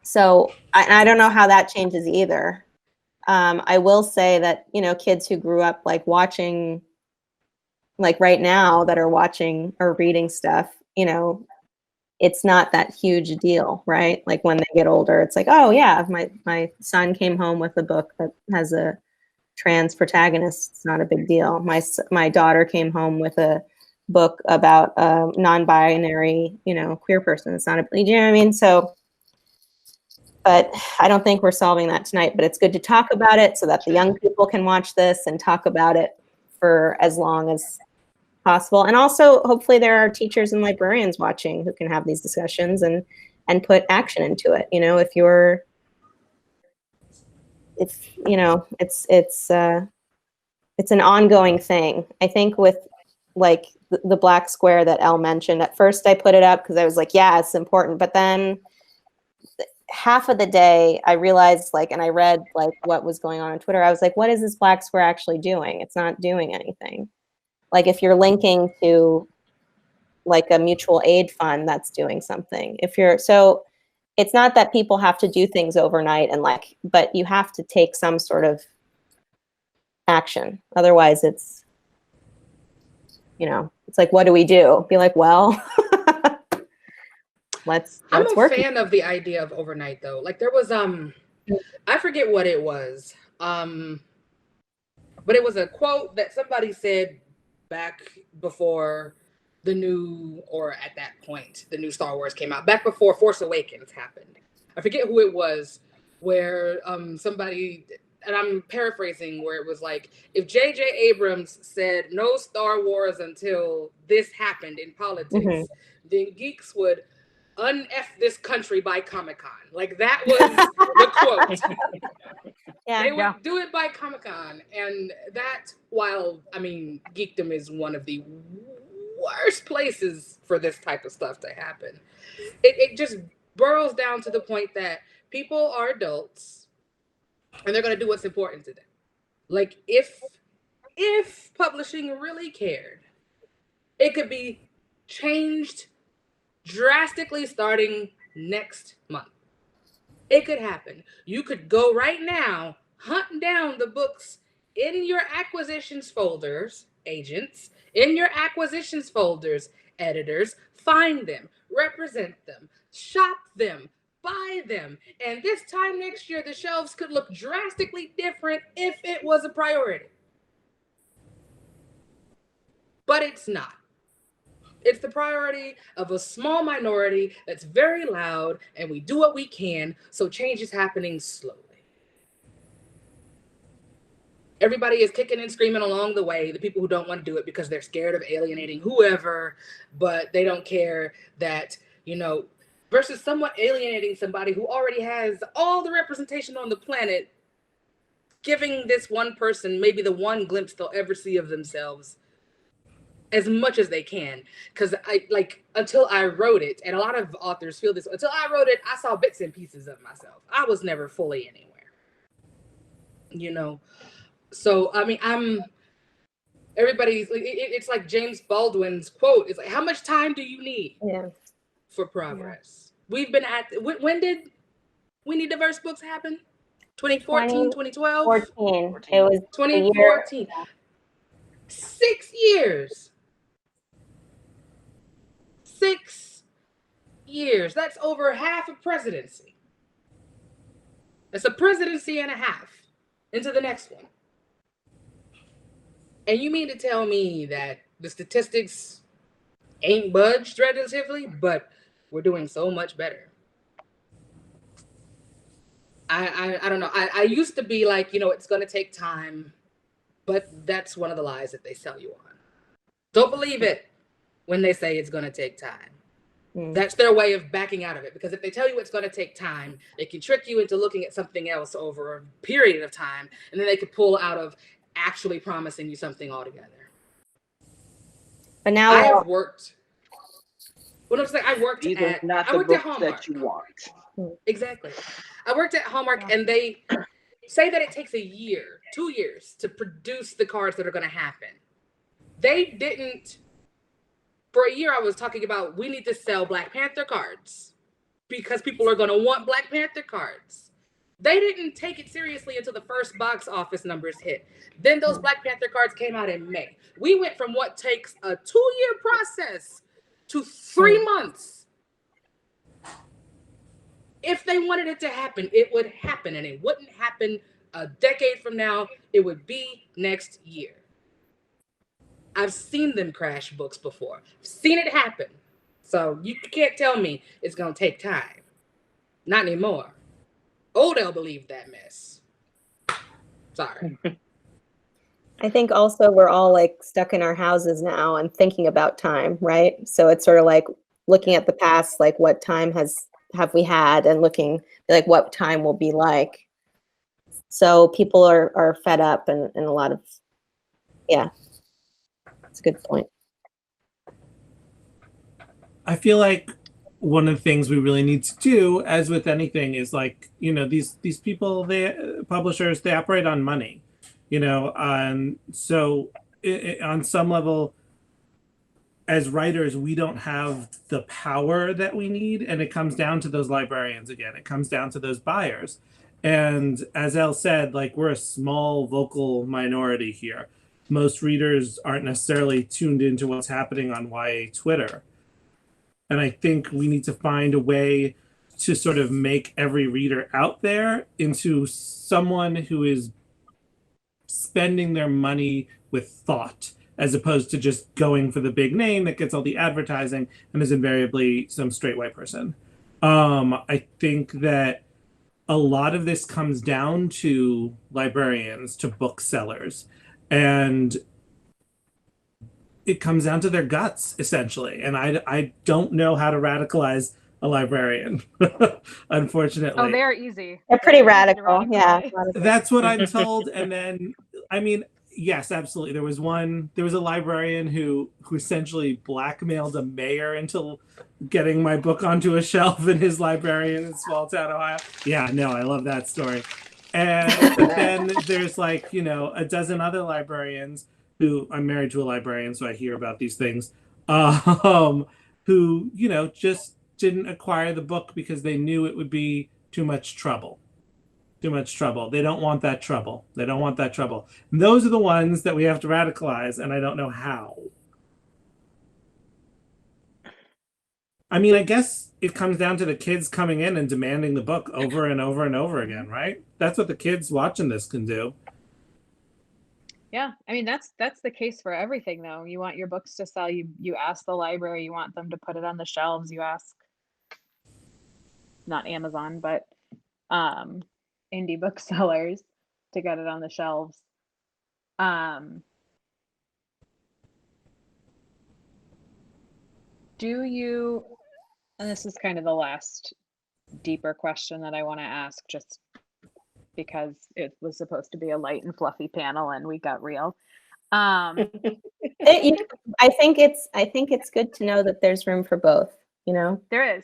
So I don't know how that changes either. I will say that, kids who grew up like watching, like right now, that are watching or reading stuff, it's not that huge a deal, right? Like when they get older, it's like, oh yeah, my son came home with a book that has a trans protagonist. It's not a big deal. My daughter came home with a book about a non-binary, queer person. It's not a, you know what I mean? So, but I don't think we're solving that tonight, but it's good to talk about it so that the young people can watch this and talk about it for as long as possible. And also, hopefully there are teachers and librarians watching who can have these discussions and put action into it. It's an ongoing thing. I think with like the black square that Elle mentioned, at first I put it up because I was like, yeah, it's important. But then half of the day I realized, like, and I read like what was going on Twitter. I was like, what is this black square actually doing? It's not doing anything. Like, if you're linking to like a mutual aid fund, that's doing something. So it's not that people have to do things overnight and like, but you have to take some sort of action. Otherwise it's, it's like, what do we do? Be like, well, let's work. I'm a fan of the idea of overnight though. Like there was, I forget what it was. But it was a quote that somebody said back before the new Star Wars came out, back before Force Awakens happened. I forget who it was, where somebody, and I'm paraphrasing, where it was like, if J.J. Abrams said no Star Wars until this happened in politics, then geeks would un-F this country by Comic-Con. Like, that was the quote. They would do it by Comic-Con. And that, while, I mean, geekdom is one of the worst places for this type of stuff to happen, it just burrows down to the point that people are adults and they're going to do what's important to them. Like, if publishing really cared, it could be changed drastically starting next month. It could happen. You could go right now, hunt down the books in your acquisitions folders, agents, in your acquisitions folders, editors, find them, represent them, shop them, buy them. And this time next year, the shelves could look drastically different if it was a priority. But it's not. It's the priority of a small minority that's very loud, and we do what we can, so change is happening slowly. Everybody is kicking and screaming along the way. The people who don't want to do it because they're scared of alienating whoever, but they don't care that, you know, versus someone alienating somebody who already has all the representation on the planet, giving this one person maybe the one glimpse they'll ever see of themselves as much as they can. Because I like, until I wrote it, and a lot of authors feel this, until I wrote it, I saw bits and pieces of myself. I was never fully anywhere, you know. So I mean, everybody's like, it's like James Baldwin's quote. It's like, how much time do you need for progress? We've been at, when did We Need Diverse Books happen? 2014, 2012? 14. It was 2014. 6 years. 6 years. That's over half a presidency. That's a presidency and a half into the next one. And you mean to tell me that the statistics ain't budged relatively, but we're doing so much better? I don't know. I used to be like, you know, it's going to take time, but that's one of the lies that they sell you on. Don't believe it when they say it's going to take time. That's their way of backing out of it, because if they tell you it's going to take time, they can trick you into looking at something else over a period of time, and then they could pull out of actually promising you something altogether. But now I have worked. What I'm saying, I worked These at. are not I the worked at books Hallmark. that you want. Exactly. I worked at Hallmark, and they say that it takes a year, 2 years to produce the cards that are going to happen. They didn't. For a year, I was talking about, we need to sell Black Panther cards because people are going to want Black Panther cards. They didn't take it seriously until the first box office numbers hit. Then those Black Panther cards came out in May. We went from what takes a 2-year process to 3 months. If they wanted it to happen, it would happen, and it wouldn't happen a decade from now. It would be next year. I've seen them crash books before. I've seen it happen. So you can't tell me it's going to take time. Not anymore. Odell believed that mess. Sorry. I think also we're all like stuck in our houses now and thinking about time, right? So it's sort of like looking at the past, like what time have we had, and looking like what time will be like. So people are fed up, and a lot of, that's a good point. I feel like one of the things we really need to do, as with anything, is like, you know, these people, publishers, they operate on money, you know, so on some level, as writers, we don't have the power that we need, and it comes down to those librarians again. It comes down to those buyers, and as Elle said, like, we're a small vocal minority here. Most readers aren't necessarily tuned into what's happening on YA Twitter. And I think we need to find a way to sort of make every reader out there into someone who is spending their money with thought, as opposed to just going for the big name that gets all the advertising and is invariably some straight white person. I think that a lot of this comes down to librarians, to booksellers, and it comes down to their guts, essentially. And I don't know how to radicalize a librarian, unfortunately. Oh, they're easy. They're pretty radical, yeah. That's what I'm told. And then, I mean, yes, absolutely. There was a librarian who essentially blackmailed a mayor into getting my book onto a shelf in his library in small town Ohio. Yeah, no, I love that story. And then there's like, you know, a dozen other librarians who, I'm married to a librarian, so I hear about these things, who, you know, just didn't acquire the book because they knew it would be too much trouble. Too much trouble. They don't want that trouble. They don't want that trouble. And those are the ones that we have to radicalize, and I don't know how. I mean, I guess it comes down to the kids coming in and demanding the book over and over and over again, right? That's what the kids watching this can do. Yeah, I mean, that's the case for everything, though. You want your books to sell, you ask the library, you want them to put it on the shelves, you ask, not Amazon, but indie booksellers to get it on the shelves. Do you, and this is kind of the last deeper question that I want to ask, just because it was supposed to be a light and fluffy panel and we got real. I think it's good to know that there's room for both, you know? There is,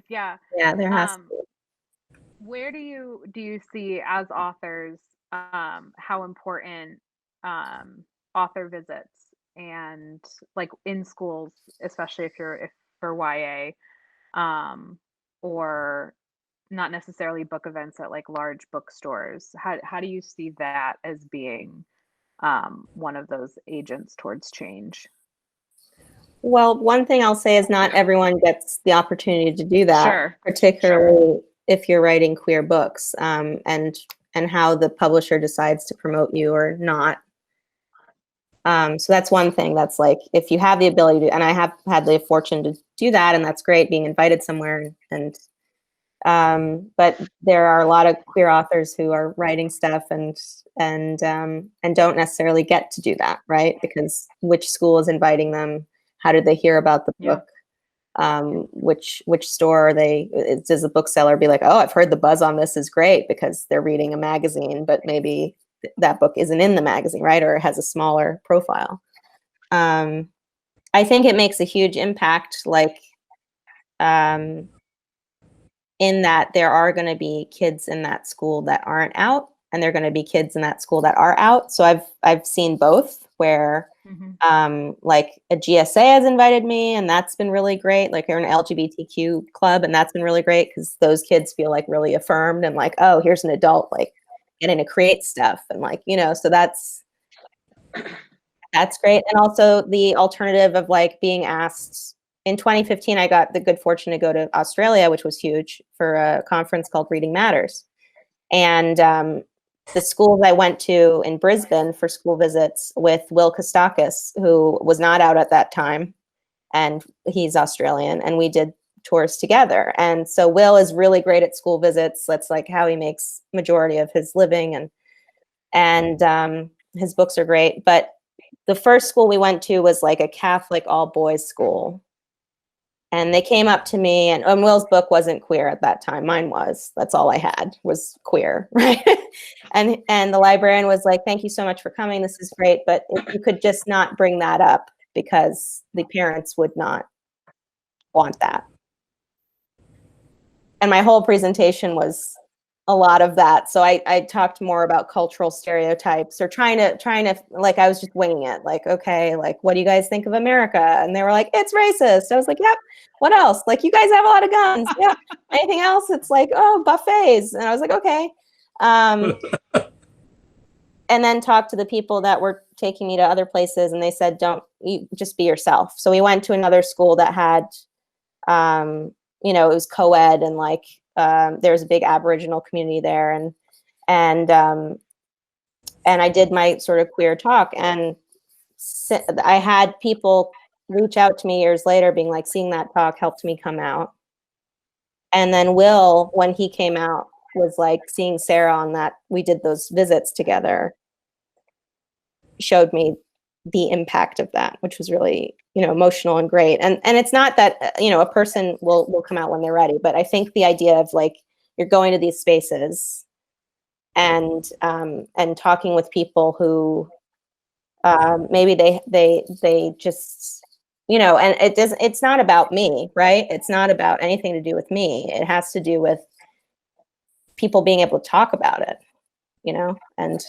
yeah. Yeah, there has to be. Where do you see as authors how important author visits and like in schools, especially if for YA, or not necessarily book events at like large bookstores, how do you see that as being one of those agents towards change? Well, one thing I'll say is not everyone gets the opportunity to do that, Sure. particularly if you're writing queer books, and how the publisher decides to promote you or not. So that's one thing that's like, if you have the ability to, and I have had the fortune to do that, and that's great, being invited somewhere. And but there are a lot of queer authors who are writing stuff and don't necessarily get to do that, right? Because which school is inviting them? How did they hear about the book? Which store are they? Does the bookseller be like, oh, I've heard the buzz on this is great, because they're reading a magazine, but maybe that book isn't in the magazine, right? Or it has a smaller profile. I think it makes a huge impact, like in that there are going to be kids in that school that aren't out, and there are going to be kids in that school that are out. So I've seen both, where like a GSA has invited me, and that's been really great. Like, they're an LGBTQ club, and that's been really great, because those kids feel like really affirmed and like, oh, here's an adult like getting to create stuff, and like, you know, so that's great. And also the alternative of like being asked. In 2015, I got the good fortune to go to Australia, which was huge, for a conference called Reading Matters. And the schools I went to in Brisbane for school visits with Will Kostakis, who was not out at that time, and he's Australian, and we did tours together. And so Will is really great at school visits. That's like how he makes majority of his living, and his books are great. But the first school we went to was like a Catholic all boys school. And they came up to me, and Will's book wasn't queer at that time. Mine was. That's all I had was queer, right? and the librarian was like, thank you so much for coming. This is great. But if you could just not bring that up, because the parents would not want that. And my whole presentation was a lot of that. So I talked more about cultural stereotypes, or trying to, like, I was just winging it. Like, okay, like, what do you guys think of America? And they were like, it's racist. I was like, yep. What else? Like, you guys have a lot of guns. Yeah. Anything else? It's like, oh, buffets. And I was like, okay. And then talked to the people that were taking me to other places, and they said, you just be yourself. So we went to another school that had, you know, it was co-ed, and like, there's a big Aboriginal community there, and I did my sort of queer talk, and I had people reach out to me years later being like, seeing that talk helped me come out. And then Will, when he came out, was like, seeing Sara on that, we did those visits together, showed me the impact of that, which was really, you know, emotional and great. And it's not that, you know, a person will come out when they're ready, but I think the idea of like, you're going to these spaces and talking with people who maybe they just, you know, and it's not about me, right? It's not about anything to do with me. It has to do with people being able to talk about it, you know, and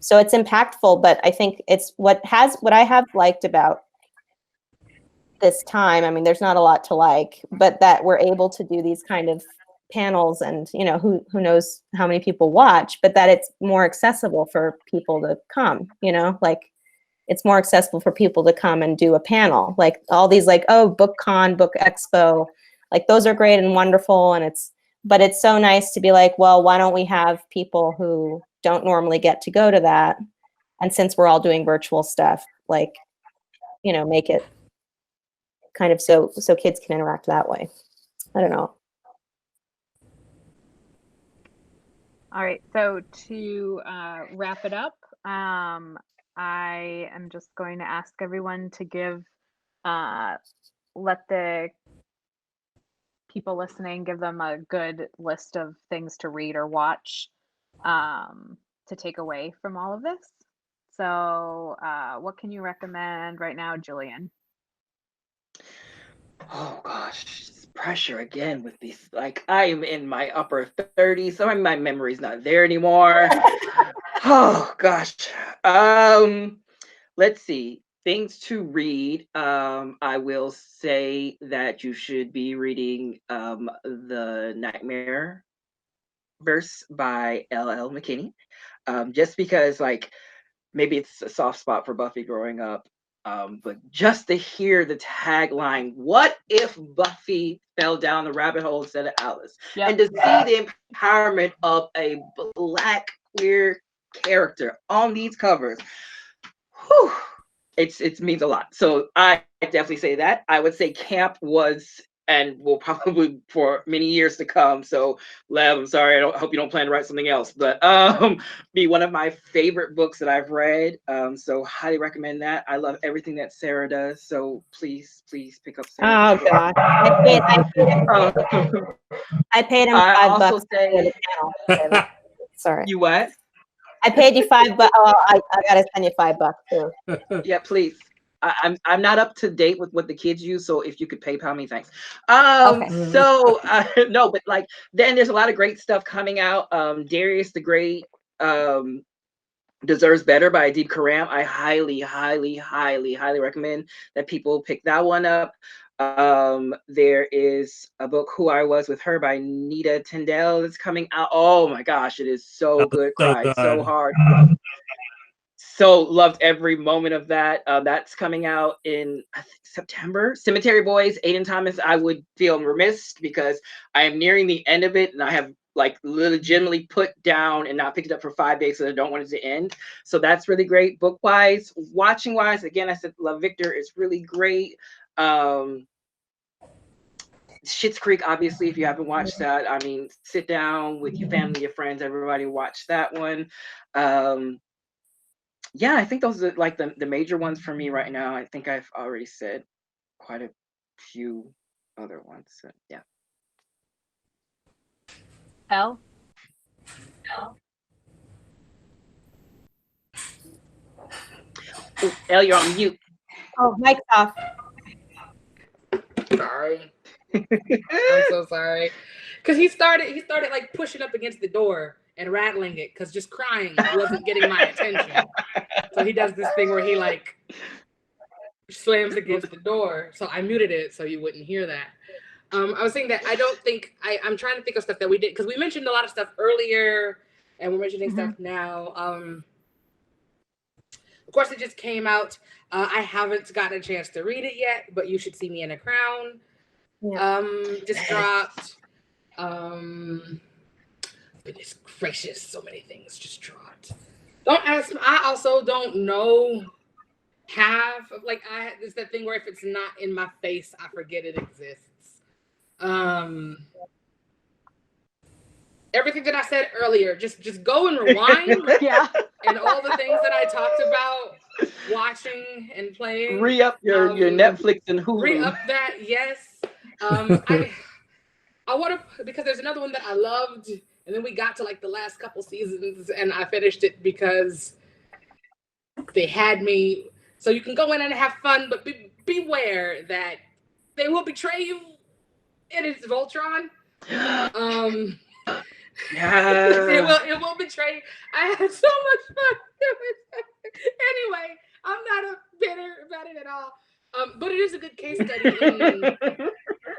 so it's impactful. But I think it's what I have liked about this time. I mean, there's not a lot to like, but that we're able to do these kind of panels, and, you know, who knows how many people watch, but that it's more accessible for people to come, you know, like, it's more accessible for people to come and do a panel, like all these, like, oh, book con, book expo, like, those are great and wonderful. And but it's so nice to be like, well, why don't we have people who don't normally get to go to that? And since we're all doing virtual stuff, like, you know, make it kind of so kids can interact that way. I don't know. All right, so to wrap it up, I am just going to ask everyone to give, let the people listening give them a good list of things to read or watch, to take away from all of this. So, what can you recommend right now, Julian? Oh gosh, it's pressure again with these. Like I am in my upper 30s, so my memory's not there anymore. Oh gosh. Let's see. Things to read. I will say that you should be reading The Nightmare Verse by Elle McKinney. Just because like maybe it's a soft spot for Buffy growing up. But just to hear the tagline, what if Buffy fell down the rabbit hole instead of Alice? Yep. And to see the empowerment of a Black queer character on these covers, whew, it means a lot. So I definitely say that. I would say camp was and will probably for many years to come. So Lev, I'm sorry, I hope you don't plan to write something else, but be one of my favorite books that I've read. So highly recommend that. I love everything that Sara does. So please pick up Sara. Oh God, I paid him $5 for the channel. Sorry. You what? I paid you $5. Oh, I gotta send you $5 too. Yeah, please. I'm not up to date with what the kids use, so if you could PayPal me, thanks. Okay. So no, but like then there's a lot of great stuff coming out. Darius the Great Deserves Better by Adib Karam. I highly recommend that people pick that one up. There is a book, Who I Was with Her by Nita Tyndall, that's coming out. Oh my gosh, it is so good. Cried so hard. So loved every moment of that. That's coming out in I think September. Cemetery Boys, Aiden Thomas. I would feel remiss because I am nearing the end of it, and I have like legitimately put down and not picked it up for 5 days, so I don't want it to end. So that's really great. Book wise, watching wise, again, I said Love Victor is really great. Schitt's Creek, obviously, if you haven't watched that, I mean, sit down with your family, your friends, everybody watch that one. Yeah, I think those are like the major ones for me right now. I think I've already said quite a few other ones. So, yeah. Elle? Oh, Elle, you're on mute. Oh, mic's off. Sorry. I'm so sorry. Because he started like pushing up against the door and rattling it because just crying wasn't getting my attention. So he does this thing where he like slams against the door. So I muted it so you wouldn't hear that. I was saying that I don't think I'm trying to think of stuff that we did because we mentioned a lot of stuff earlier and we're mentioning stuff now. Of course, it just came out. I haven't gotten a chance to read it yet, but You Should See Me in a Crown. Yeah. Just dropped. Goodness gracious, so many things just dropped. Don't ask me. I also don't know half of like it's that thing where if it's not in my face, I forget it exists. Everything that I said earlier, just go and rewind. Yeah. And all the things that I talked about watching and playing. Re-up your Netflix and Hulu. Re-up that, yes. I want to, because there's another one that I loved, and then we got to like the last couple seasons, and I finished it because they had me. So you can go in and have fun, but beware that they will betray you. It is Voltron. It will betray. I had so much fun. Anyway, I'm not bitter about it at all. But it is a good case study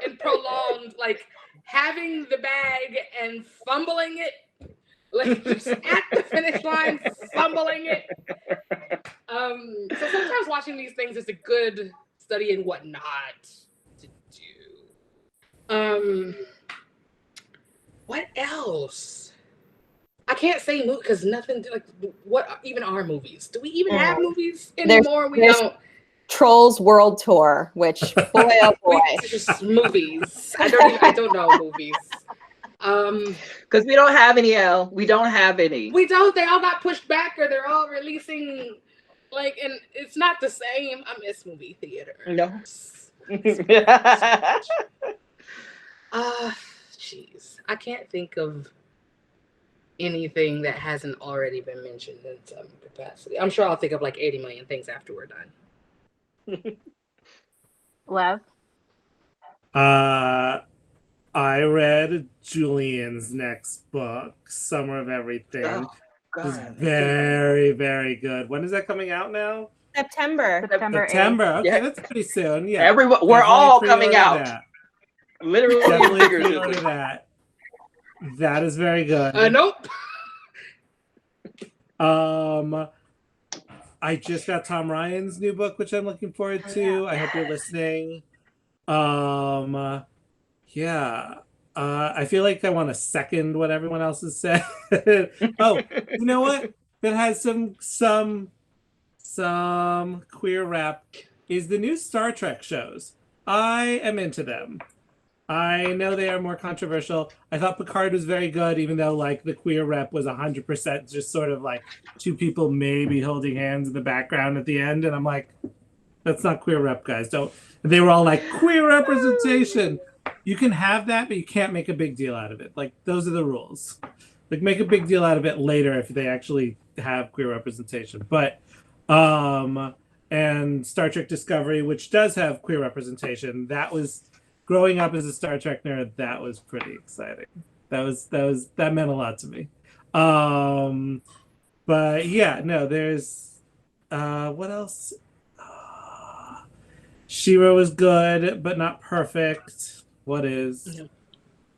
in prolonged, like having the bag and fumbling it, like just at the finish line, fumbling it. So sometimes watching these things is a good study in what not to do. What else? I can't say movie because nothing like what even are movies? Do we even have movies anymore? We don't. Trolls World Tour, which boy oh boy, just movies. I don't know movies. Because we don't have any, Elle. We don't have any. We don't. They all got pushed back, or they're all releasing. Like, and it's not the same. I miss movie theater. No. Jeez. I can't think of anything that hasn't already been mentioned in some capacity. I'm sure I'll think of like 80 million things after we're done. Lev? I read Julian's next book, Summer of Everything. Oh, It's God. very, very good. When is that coming out now? September. September 8th. September. Okay, Yeah. that's pretty soon. Yeah. Everyone, we're Definitely all pre-order coming out. that. Literally and Definitely pre-order figuratively. that. That is very good. Nope. I just got Tom Ryan's new book, which I'm looking forward to. I hope you're listening. Yeah. I feel like I want to second what everyone else has said. Oh, you know what? That has some queer rap is the new Star Trek shows. I am into them. I know they are more controversial. I thought Picard was very good, even though like the queer rep was 100% just sort of like two people maybe holding hands in the background at the end, and I'm like, that's not queer rep, guys. Don't. And they were all like queer representation. You can have that, but you can't make a big deal out of it. Like those are the rules. Like make a big deal out of it later if they actually have queer representation. But and Star Trek Discovery, which does have queer representation, that was growing up as a Star Trek nerd, that was pretty exciting. That meant a lot to me. But yeah, no, there's what else? She-Ra was good, but not perfect. What is?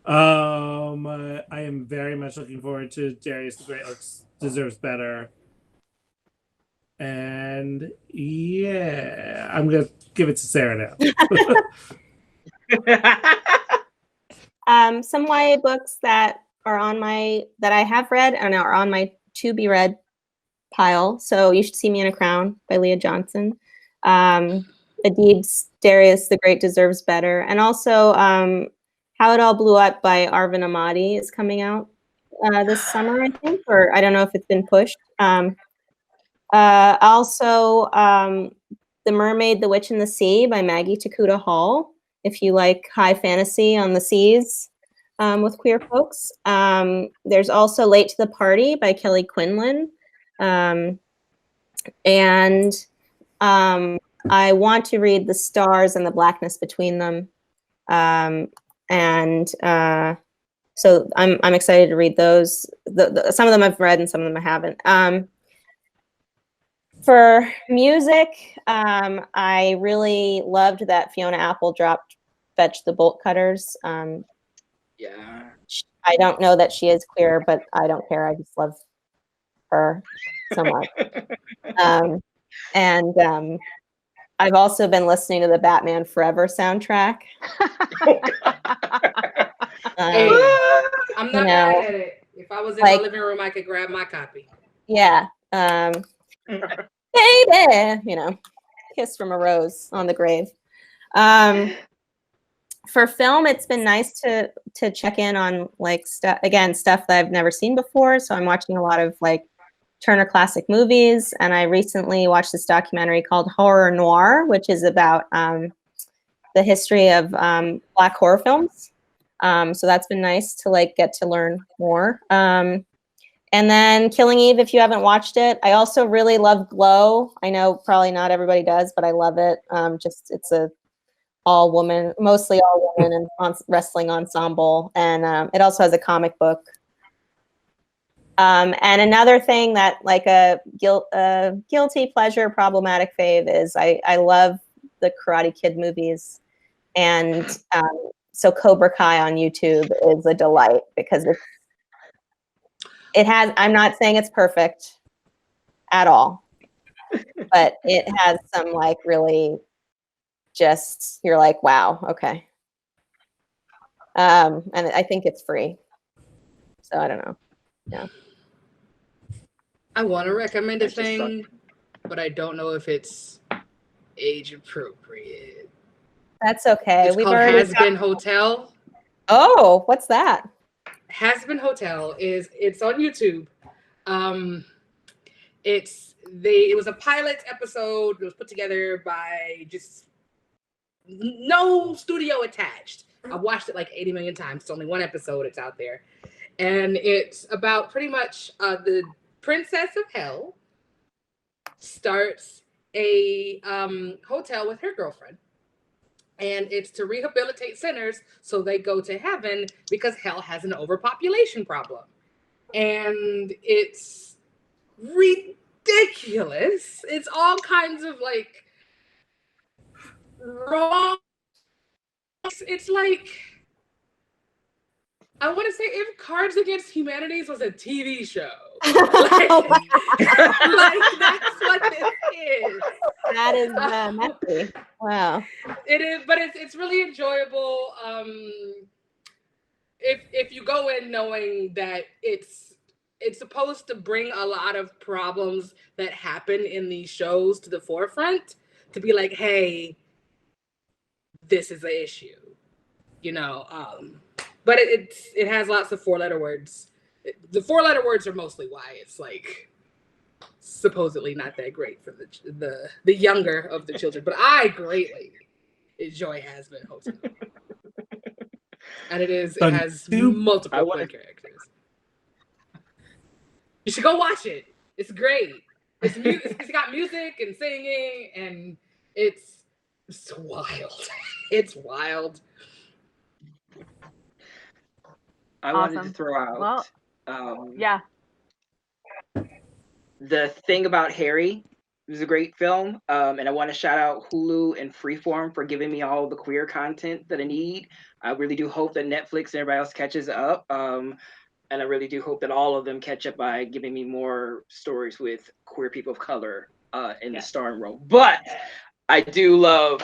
I am very much looking forward to Darius the Great Deserves Better. And yeah, I'm gonna give it to Sarah now. Some YA books that are on that I have read and are on my to be read pile. So You Should See Me in a Crown by Leah Johnson. Adib's Darius the Great Deserves Better, and also How It All Blew Up by Arvin Ahmadi is coming out this summer, I think, or I don't know if it's been pushed. Also, The Mermaid, the Witch, and the Sea by Maggie Takuta Hall, if you like high fantasy on the seas with queer folks. There's also Late to the Party by Kelly Quinlan. And I want to read The Stars and the Blackness Between Them. So I'm excited to read those. Some of them I've read and some of them I haven't. For music, I really loved that Fiona Apple dropped Fetch the Bolt Cutters. Yeah. I don't know that she is queer, but I don't care. I just love her so much. I've also been listening to the Batman Forever soundtrack. Hey, I'm not mad at it. If I was in my living room, I could grab my copy. Yeah. Baby, kiss from a rose on the grave. For film, it's been nice to check in on stuff that I've never seen before. So I'm watching a lot of Turner Classic Movies, and I recently watched this documentary called Horror Noir, which is about the history of Black horror films. So that's been nice to get to learn more. And then Killing Eve, if you haven't watched it. I also really love Glow. I know probably not everybody does, but I love it. It's a mostly all women and wrestling ensemble, and it also has a comic book. And another thing that a guilty pleasure, problematic fave is I love the Karate Kid movies, and so Cobra Kai on YouTube is a delight because it has. I'm not saying it's perfect at all, but it has some really just you're like, wow, okay. And I think it's free, so I don't know. Yeah. I want to recommend a thing, but I don't know if it's age appropriate. That's okay. It's called Has Been Hotel. Oh, what's that? Hazbin Hotel it's on YouTube. It was a pilot episode. It was put together by just no studio attached. I've watched it like 80 million times. It's only one episode. It's out there. And it's about pretty much the princess of hell starts a hotel with her girlfriend. And it's to rehabilitate sinners so they go to heaven because hell has an overpopulation problem. And it's ridiculous. It's all kinds of like wrong. It's like, I want to say if Cards Against Humanities was a TV show. Like, like that's what this is. That is messy. Wow. It is, but it's really enjoyable. If you go in knowing that it's supposed to bring a lot of problems that happen in these shows to the forefront, to be like, hey, this is an issue, you know. But it has lots of 4-letter words. The 4-letter words are mostly why it's like supposedly not that great for the younger of the children. But I greatly enjoy Hazbin Hotel, and it has multiple good characters. You should go watch it. It's great. It's got music and singing, and it's wild. It's wild. I wanted to throw out The Thing About Harry. It was a great film, and I want to shout out Hulu and Freeform for giving me all the queer content that I need. I really do hope that Netflix and everybody else catches up, and I really do hope that all of them catch up by giving me more stories with queer people of color in the starring role. But I do love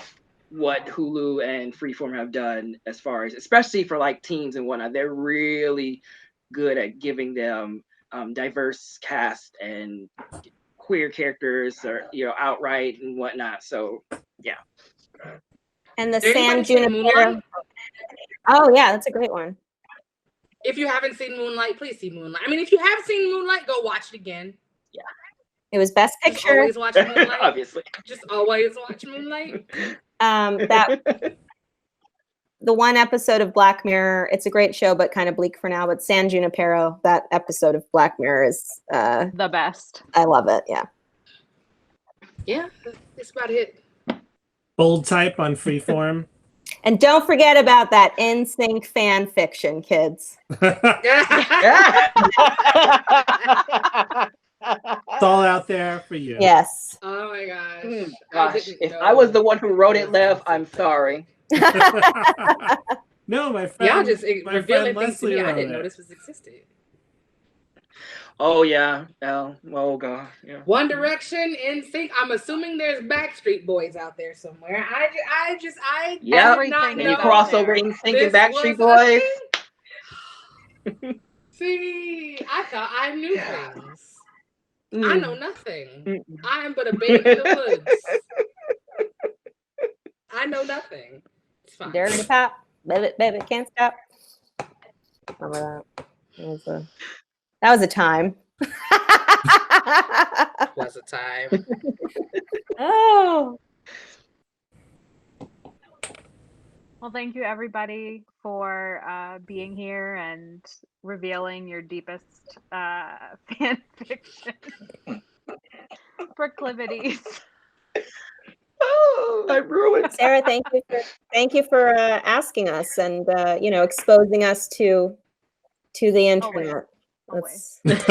what Hulu and Freeform have done as far as, especially for like teens and whatnot. They're really good at giving them diverse cast and queer characters, or outright and whatnot. So yeah. And the San Junipero. Oh yeah, that's a great one. If you haven't seen Moonlight, please see Moonlight. I mean, if you have seen Moonlight, go watch it again. Yeah. It was Best Picture. Just always watch Moonlight. Obviously. Just always watch Moonlight. The one episode of Black Mirror, it's a great show, but kind of bleak for now. But San Junipero, that episode of Black Mirror is the best. I love it. Yeah. Yeah, that's about it. Bold type on Freeform. And don't forget about that NSYNC fan fiction, kids. It's all out there for you. Yes. Oh my gosh. Gosh, if I was the one who wrote it, Lev, I'm sorry. No, my friend. Y'all just my revealing friend things to Leslie me I wrote didn't it. know this was existed. Oh yeah. Oh god. Yeah. One Direction, NSYNC. I'm assuming there's Backstreet Boys out there somewhere. I Yeah. did not Any know crossover NSYNC and this Backstreet was Boys? a thing. See, I thought I knew things. I know nothing. I am but a babe in the woods. I know nothing. It's fine. Dirty Pop, baby, can't stop. Remember that? That was a time. Was a time. Oh. Well, thank you everybody for being here and revealing your deepest fan fiction proclivities. Oh, I ruined. Sarah, thank you for asking us and exposing us to the internet. Always. That's-